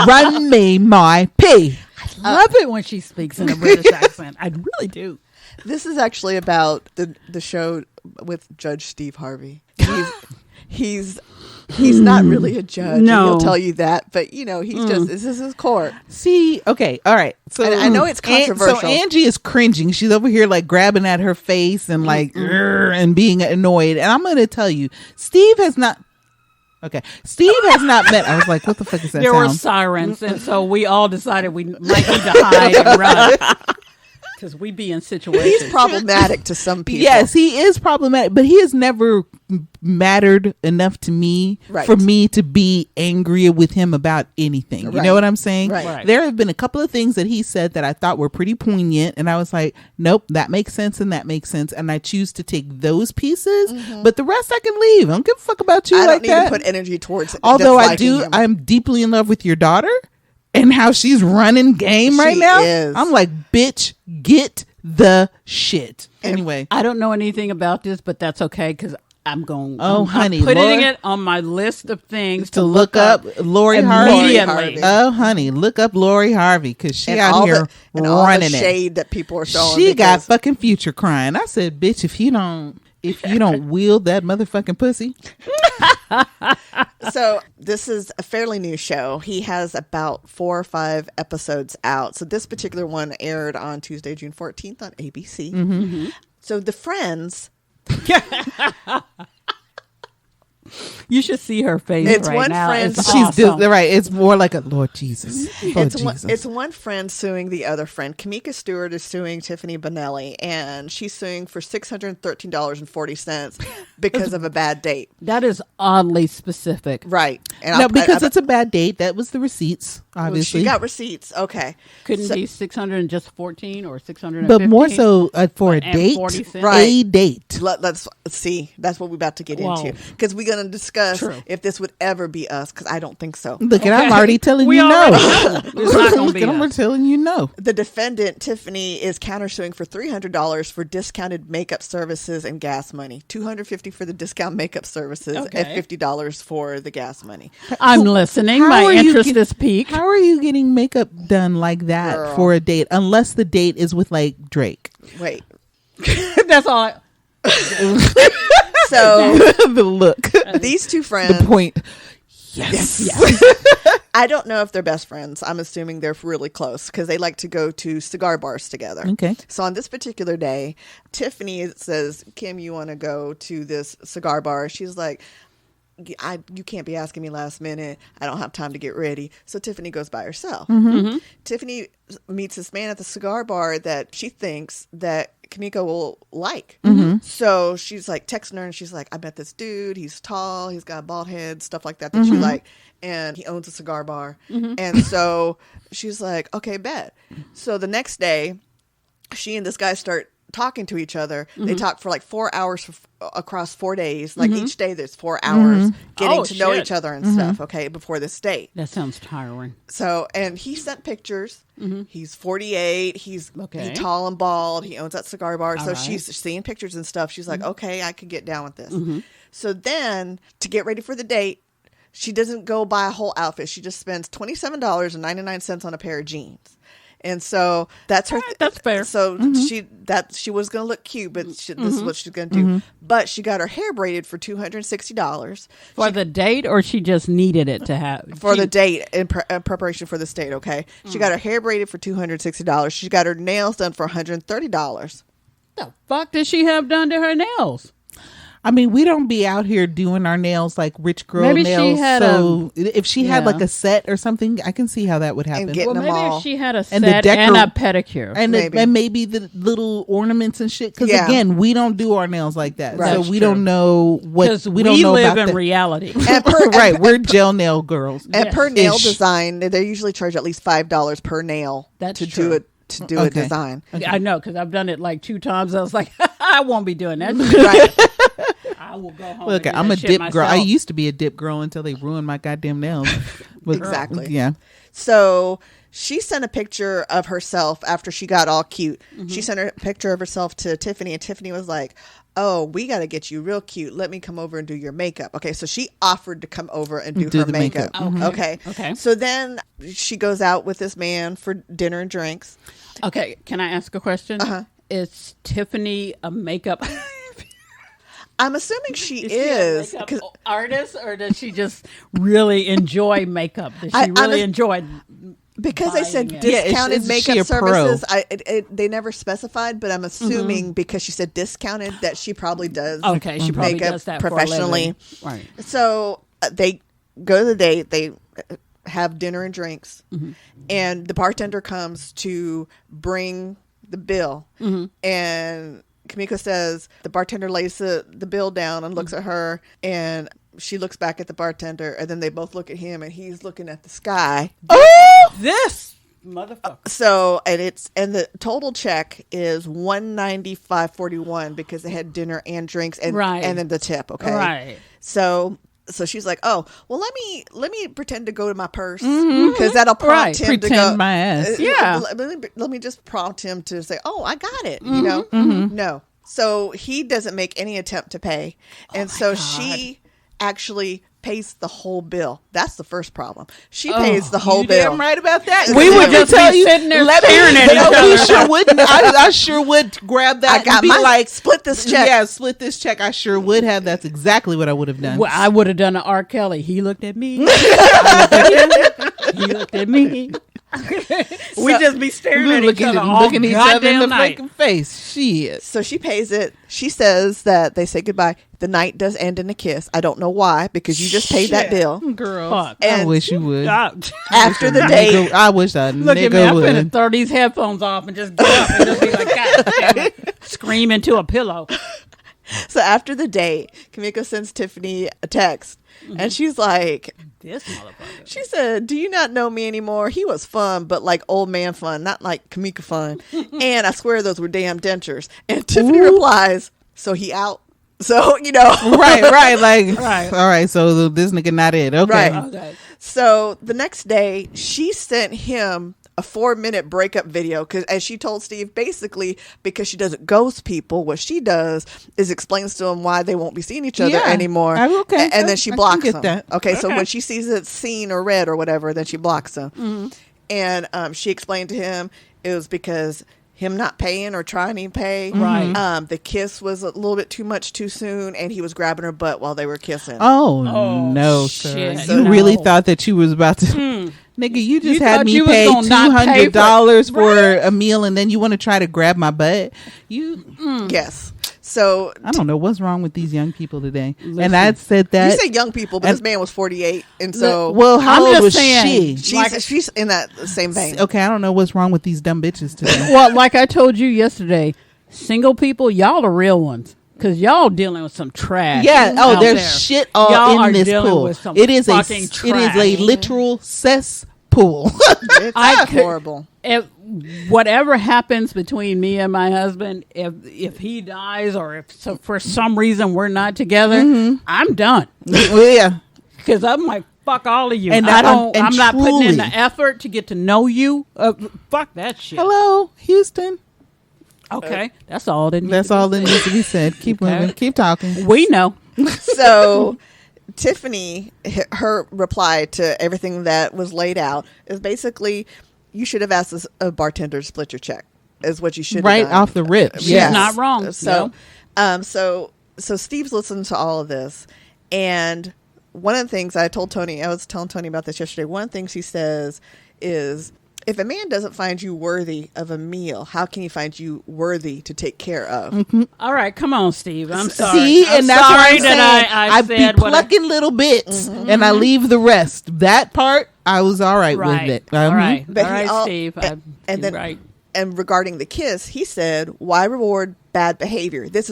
Run me my pee. I love it when she speaks in a British accent. I really do. This is actually about the show with Judge Steve Harvey. He's not really a judge. No. He'll tell you that, but he's just, this is his court. See, okay, all right. So I know it's controversial. So Angie is cringing. She's over here like grabbing at her face and like and being annoyed. And I'm going to tell you, Steve has not. Okay, Steve has not met. I was like, what the fuck is that? There sound? were sirens, and so we all decided we might need to hide and run. Because we be in situations. He's problematic to some people. Yes, he is problematic, but he has never mattered enough to me for me to be angry with him about anything. You know what I'm saying? Right. There have been a couple of things that he said that I thought were pretty poignant, and I was like, nope, that makes sense and that makes sense, and I choose to take those pieces, but the rest I can leave. I don't give a fuck about you I like don't need to put energy towards it. Although I do, I'm deeply in love with your daughter. And how she's running game right now. Is. I'm like, bitch, get the shit. Anyway. I don't know anything about this, but that's okay because I'm going. Honey. I'm putting it on my list of things to look up Lori Harvey. Oh, honey, look up Lori Harvey because she out here running all the it. Shade that people are showing. She got fucking Future crying. I said, bitch, if you don't wield that motherfucking pussy. So this is a fairly new show. He has about 4 or 5 episodes out. So this particular one aired on Tuesday, June 14th on ABC. So the Friends. You should see her face It's right one now. friend- It's She's awesome. right. It's more like a Lord Jesus. Lord Jesus. It's one friend suing the other friend. Kamika Stewart is suing Tiffany Bonelli, and she's suing for $613.40 because of a bad date. That is oddly specific. Right. And No, because it's a bad date. That was the receipts, obviously. she got receipts. Okay. Couldn't be 614 or 650. but more so for a And date. 40 cents. Right. A date. Let's see. That's what we're about to get Wow. into, because we're going to discuss True. if this would ever be us, because I don't think so. Look, and I'm already telling We you no. already know. It's not gonna be Look, I'm us. telling you no. The defendant, Tiffany, is countersuing for $300 for discounted makeup services and gas money. $250 for the discount makeup services Okay. and $50 for the gas money. I'm listening. How My are you interest get- is piqued. How are you getting makeup done like that Girl. for a date? Unless the date is with like Drake. Wait. That's all. So The look. these two friends, The point. Yes. I don't know if they're best friends. I'm assuming they're really close because they like to go to cigar bars together. Okay. So on this particular day, Tiffany says, Kim, you want to go to this cigar bar? She's like, you can't be asking me last minute. I don't have time to get ready. So Tiffany goes by herself. Mm-hmm. Tiffany meets this man at the cigar bar that she thinks that Kamiko will like. Mm-hmm. So she's like texting her and she's like, I met this dude. He's tall. He's got a bald head, stuff like that Mm-hmm. you like. And he owns a cigar bar. And so she's like, okay, bet. So the next day, she and this guy start talking to each other. They talk for like 4 hours across 4 days. Like each day there's 4 hours getting Oh, to know shit. each other and stuff, okay, before this date. That sounds tiring. So, and he sent pictures. He's 48. He's Okay. tall and bald. He owns that cigar bar. So right. she's seeing pictures and stuff. She's like, okay, I could get down with this. So then to get ready for the date, she doesn't go buy a whole outfit. She just spends $27.99 on a pair of jeans. And so that's her. That's fair. So she was going to look cute, but this is what she's going to do. But she got her hair braided for $260 For the date, or she just needed it to have? for the date in preparation for this date. Okay, she got her hair braided for $260. She got her nails done for $130. the fuck did she have done to her nails? I mean, we don't be out here doing our nails like rich girl Maybe she nails. had So if she had yeah. like a set or something, I can see how that would happen. get- Well, them maybe all. if she had a And the set and decor- a pedicure. and maybe the little ornaments and shit. Because Yeah. again, we don't do our nails like that, Right. so That's we true. don't know what Because we don't know live about in the- reality. And per, right, we're gel nail girls. and per nail Ish. design, they usually charge at least $5 per nail That's to true. do it. To do a Okay. design. I know, because I've done it like 2 times. I was like, I won't be doing that. Right. I will go home. Look, and do I'm that a shit dip girl. I myself. used to be a dip girl until they ruined my goddamn nails. But- Exactly. Yeah. So she sent a picture of herself after she got all cute. She sent a picture of herself to Tiffany, and Tiffany was like, oh, we got to get you real cute. Let me come over and do your makeup. Okay, so she offered to come over and do her the makeup. makeup. Okay. Okay. So then she goes out with this man for dinner and drinks. Okay, can I ask a question? Is Tiffany a makeup? I'm assuming she Is is. she a 'cause makeup artist, or does she just really enjoy makeup? Does she I'm really a- enjoy? Because they said buying it. Yeah, discounted is she a makeup pro? services, they never specified, but I'm assuming because she said discounted that she probably does Okay, she probably makeup does that for a professionally. living. Right. So they go to the date, they have dinner and drinks, and the bartender comes to bring the bill. And Kamiko says, the bartender lays the bill down and looks at her, and she looks back at the bartender, and then they both look at him, and he's looking at the sky. This motherfucker. So, and the total check is $195.41 because they had dinner and drinks and Right. and then the tip. Okay, Right. So she's like, oh, well, let me pretend to go to my purse because that'll prompt Right. him to Pretend go. my ass. Yeah. Let me just prompt him to say, oh, I got it. You know, no. So he doesn't make any attempt to pay, and so she actually pays the whole bill. That's the first problem. She pays the whole You bill. damn right about that. We would Let me just tell be you, sitting there let me- staring at each no, we other. sure wouldn't. I sure would grab that I got and be my like, split this check. Yeah, split this check. I sure would have. That's exactly what I would have done. Well, I would have done an R. Kelly. He looked at me. I looked at him. He looked at me. We just be staring at each other all looking each other in the night. fucking face. Shit. So she pays it. She says that they say goodbye. The night does end in a kiss. I don't know why, because you just paid that bill. Girl, Fuck. I And wish you would. after the date, I wish I Look at me. nigga I'm would. gonna throw these headphones off and just get up and just be like, God damn it. Scream into a pillow. so after the date, Kamiko sends Tiffany a text, and she's like, This motherfucker. she said, "Do you not know me anymore? He was fun, but like old man fun, not like Kamika fun. And I swear those were damn dentures." And Tiffany replies, "So he out." So, you know. right. Like, Right. all right. So this nigga not it. Okay. Right. Okay. So the next day, she sent him a 4-minute breakup video because, as she told Steve, basically because she doesn't ghost people, what she does is explains to them why they won't be seeing each other Yeah. anymore. Okay. And then she I can blocks get them. that. Okay, so when she sees it seen or read or whatever, then she blocks them. And she explained to him it was because him not paying or trying to pay. Right. The kiss was a little bit too much too soon, and he was grabbing her butt while they were kissing. Oh, Oh, no, shit. sir. You No. really thought that you was about to... Nigga, you just You had thought me you was pay gonna not pay for- $200 for Right. a meal, and then you want to try to grab my butt? Yes. So I don't know what's wrong with these young people today. And I said that. you say young people, but and- this man was 48, and so well, how I'm old just was saying, she? she's in that same vein. Okay, I don't know what's wrong with these dumb bitches today. Well, like I told you yesterday, single people, y'all the real ones. Because y'all dealing with some trash. Yeah. Oh, out there's there. shit all Y'all are in this dealing pool. with some It is fucking a trash. literal cesspool. It's horrible. If whatever happens between me and my husband, if he dies or if for some reason we're not together, I'm done. Well, yeah. Because I'm like, fuck all of you. And I I'm- don't. and I'm not putting in truly- the effort to get to know you. Fuck that shit. Hello, Houston. Okay, that's all that. That's all that needs to be said. Keep moving. Keep talking. We know. So Tiffany, her reply to everything that was laid out is basically, you should have asked a bartender to split your check. Is what you should have Right done. off the rip. She's Yes. not wrong. So, No. so Steve's listened to all of this, and one of the things I told Tony, I was telling Tony about this yesterday. One of the things he says is, if a man doesn't find you worthy of a meal, how can he find you worthy to take care of? All right, come on, Steve. I'm sorry. See, I'm and that's sorry what I'm saying. that I be said what I- plucking little bits, and I leave the rest. That part, I was all right with Right. it. All right. But All he right, Steve. and You're then right. and regarding the kiss, he said, "Why reward bad behavior? This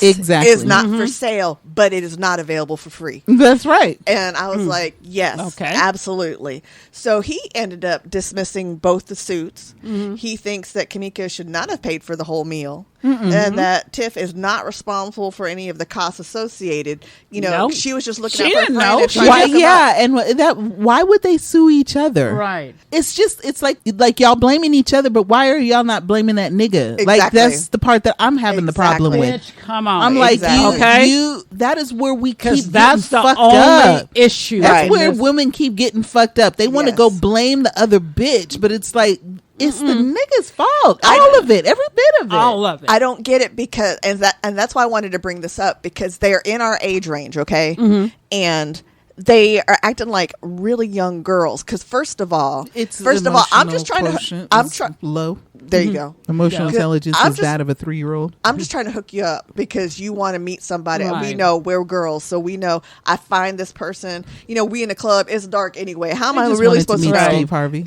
Exactly. is not for sale, but it is not available for free." That's right. And I was like, yes, Okay. absolutely. So he ended up dismissing both the suits. He thinks that Kamiko should not have paid for the whole meal, and that Tiff is not responsible for any of the costs associated. You know, Nope. she was just looking She out for a didn't friend know. and She trying to Why, hook him up. yeah, and that. Why would they sue each other? Right. It's just, it's like y'all blaming each other, but why are y'all not blaming that nigga? Like, Exactly. that's the part that I'm having the problem Exactly. with. Bitch, come on. I'm like, Exactly. Okay. that is where we keep Because getting that's the fucked only up. issue. That's in where this. women keep getting fucked up. They want to Yes. go blame the other bitch, but it's like, it's the nigga's fault. All of it. Every bit of it. all of it. I don't get it because, and that's why I wanted to bring this up, because they are in our age range, okay, and they are acting like really young girls. Because first of all, I'm just trying to, I'm trying. low. There you go. Emotional Yeah. intelligence I'm is just- that of a 3-year-old. I'm just trying to hook you up because you want to meet somebody. And we Right. know we're girls, so we know I find this person. You know, we in the club. It's dark anyway. How am I just really wanted supposed to to meet know? Steve Harvey.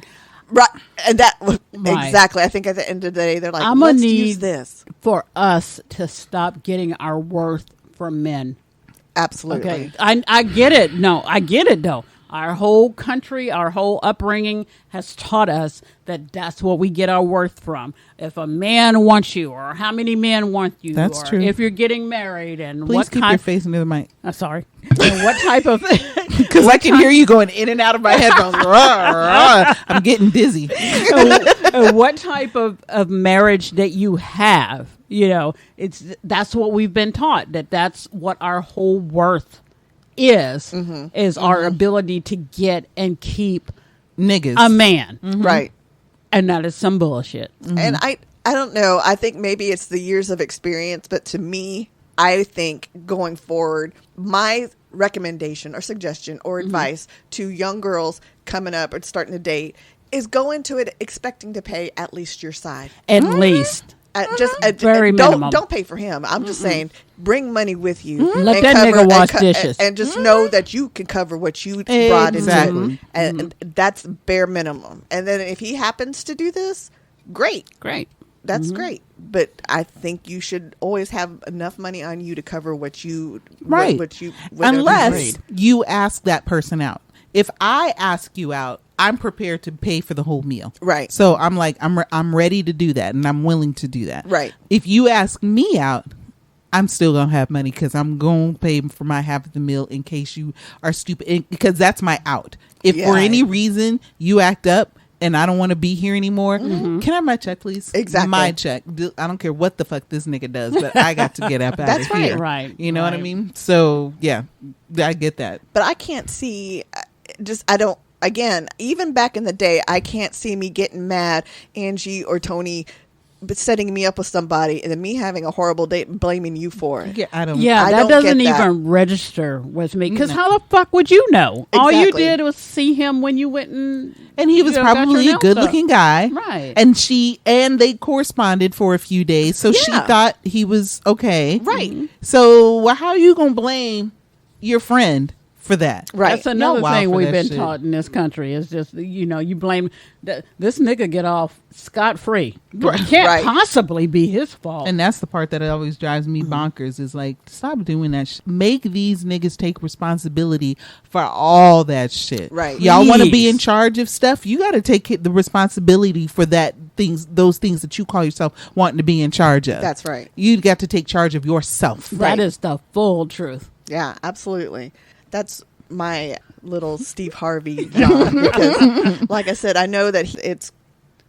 Right, and that Right. exactly. I think at the end of the day, they're like, I'm gonna let's need use this. for us to stop getting our worth from men. Absolutely. Okay, I get it. No, I get it though. Our whole country, our whole upbringing has taught us that that's what we get our worth from. If a man wants you, or how many men want you, That's or true. if you're getting married, and Please what keep your kind. face near the mic. I'm sorry. And what type of? Because I can hear you going in and out of my headphones. I'm getting dizzy. what type of marriage that you have, you know, that's what we've been taught, that's what our whole worth is our ability to get and keep Niggas. a man, Right. and that is some bullshit. And I don't know. I think maybe it's the years of experience, but to me, I think going forward, my recommendation or suggestion or advice to young girls coming up or starting to date is go into it expecting to pay at least your side. At least. Very minimum. Don't pay for him. I'm just saying, bring money with you. Let that nigga wash dishes. And just know that you can cover what you brought into it. And that's bare minimum. And then if he happens to do this, great. That's great. But I think you should always have enough money on you to cover what you... Unless you ask that person out. If I ask you out, I'm prepared to pay for the whole meal. Right. So I'm like, I'm ready to do that, and I'm willing to do that. Right. If you ask me out, I'm still going to have money because I'm going to pay for my half of the meal in case you are stupid, because that's my out. If for any reason you act up and I don't want to be here anymore, can I have my check, please? Exactly. My check. I don't care what the fuck this nigga does, but I got to get up out of here. Right. You know what I mean? So, yeah, I get that. But I can't see... Again, even back in the day, I can't see me getting mad, Angie or Toni, but setting me up with somebody and then me having a horrible date and blaming you for it. Yeah, I don't. Yeah, that doesn't even register with me. Because how the fuck would you know? Exactly. All you did was see him when you went and he was probably a good-looking guy, right? And they corresponded for a few days, so she thought he was okay, right? So how are you gonna blame your friend for that? Right. That's another thing we've been taught in this country is just, you blame this nigga get off scot-free. It can't possibly be his fault. And that's the part that always drives me bonkers is like, stop doing that. Make these niggas take responsibility for all that shit. Right. Y'all want to be in charge of stuff? You got to take the responsibility for those things that you call yourself wanting to be in charge of. That's right. You got to take charge of yourself. That is the full truth. Yeah, absolutely. That's my little Steve Harvey John, because like I said, I know that it's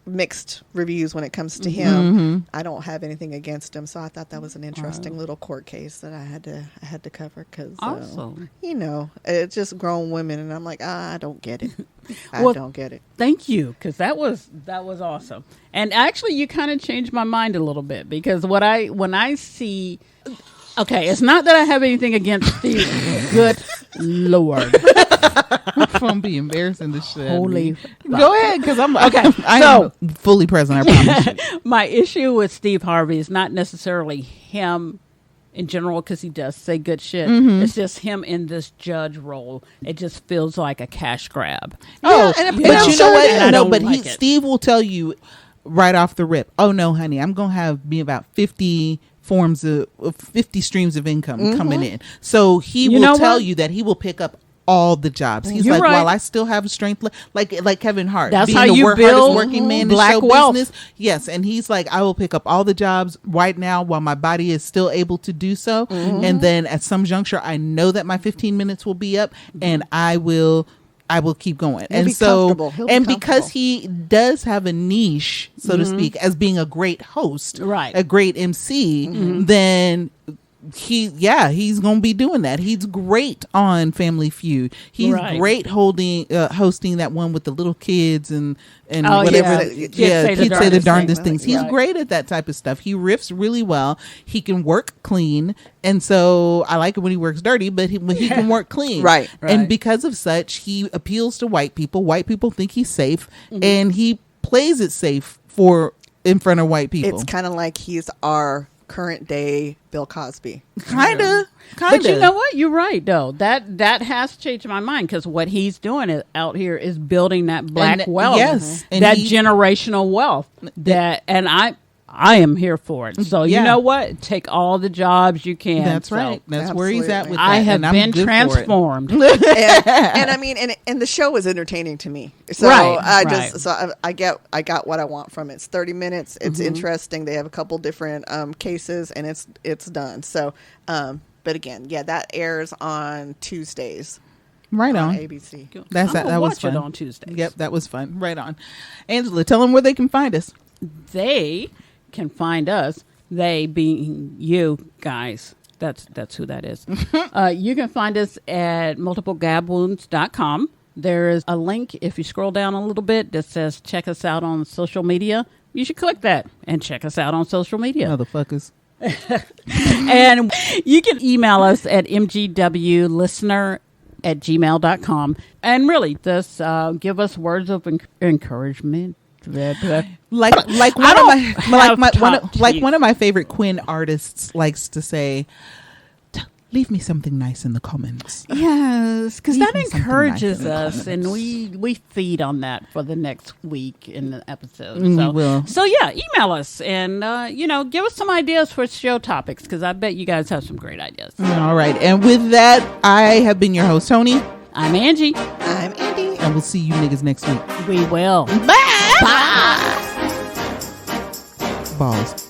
mixed reviews when it comes to him. I don't have anything against him, so I thought that was an interesting little court case that I had to cover, because it's just grown women, and I'm like, I don't get it. I don't get it. Thank you, because that was awesome. And actually, you kind of changed my mind a little bit, because when I see. Okay, it's not that I have anything against Steve. Good Lord. My phone be embarrassing this shit. Holy. Go ahead, because I'm fully present, I promise you. My issue with Steve Harvey is not necessarily him in general, because he does say good shit. It's just him in this judge role. It just feels like a cash grab. But you know what? No, but Steve will tell you right off the rip, oh no, honey, I'm going to be about 50 forms of 50 streams of income coming in. So he will tell you that he will pick up all the jobs. He's like, while I still have strength, like Kevin Hart. That's being how you build working man black in show wealth. business. Yes, and he's like, I will pick up all the jobs right now while my body is still able to do so. And then at some juncture, I know that my 15 minutes will be up, and I will keep going. He'll be because he does have a niche, so to speak, as being a great host, a great MC, then he's gonna be doing that. He's great on Family Feud. He's great hosting that one with the little kids and whatever. He'd say the darndest things. He's great at that type of stuff. He riffs really well. He can work clean, and so I like it when he works dirty, but he can work clean. Right. And because of such, he appeals to white people. White people think he's safe, and he plays it safe in front of white people. It's kind of like he's our current day Bill Cosby. Kind of. But you know what? You're right, though. That has changed my mind, because what he's doing out here is building that black wealth. Yes. That generational wealth. And I am here for it. So you know what? Take all the jobs you can. That's right. That's where he's at with that. I have been transformed. and I mean, and the show is entertaining to me. So I got what I want from it. It's 30 minutes. It's interesting. They have a couple different cases, and it's done. So, but again, that airs on Tuesdays. Right on ABC. That was fun. It on Tuesdays. Yep, that was fun. Right on. Angela, tell them where they can find us. They can find us, they being you guys. That's who that is. You can find us at multiplegabwounds.com. There is a link, if you scroll down a little bit, that says check us out on social media. You should click that and check us out on social media. Motherfuckers. And you can email us at mgwlistener @gmail.com. And really, just give us words of encouragement. Like one of my favorite Quinn artists likes to say, leave me something nice in the comments. Yes, because that encourages us, and we feed on that for the next week in the episode. We will. So yeah, email us and give us some ideas for show topics, because I bet you guys have some great ideas. All right, and with that, I have been your host, Toni. I'm Angie. I'm Andi. And we'll see you niggas next week. We will. Bye. Bye. Balls.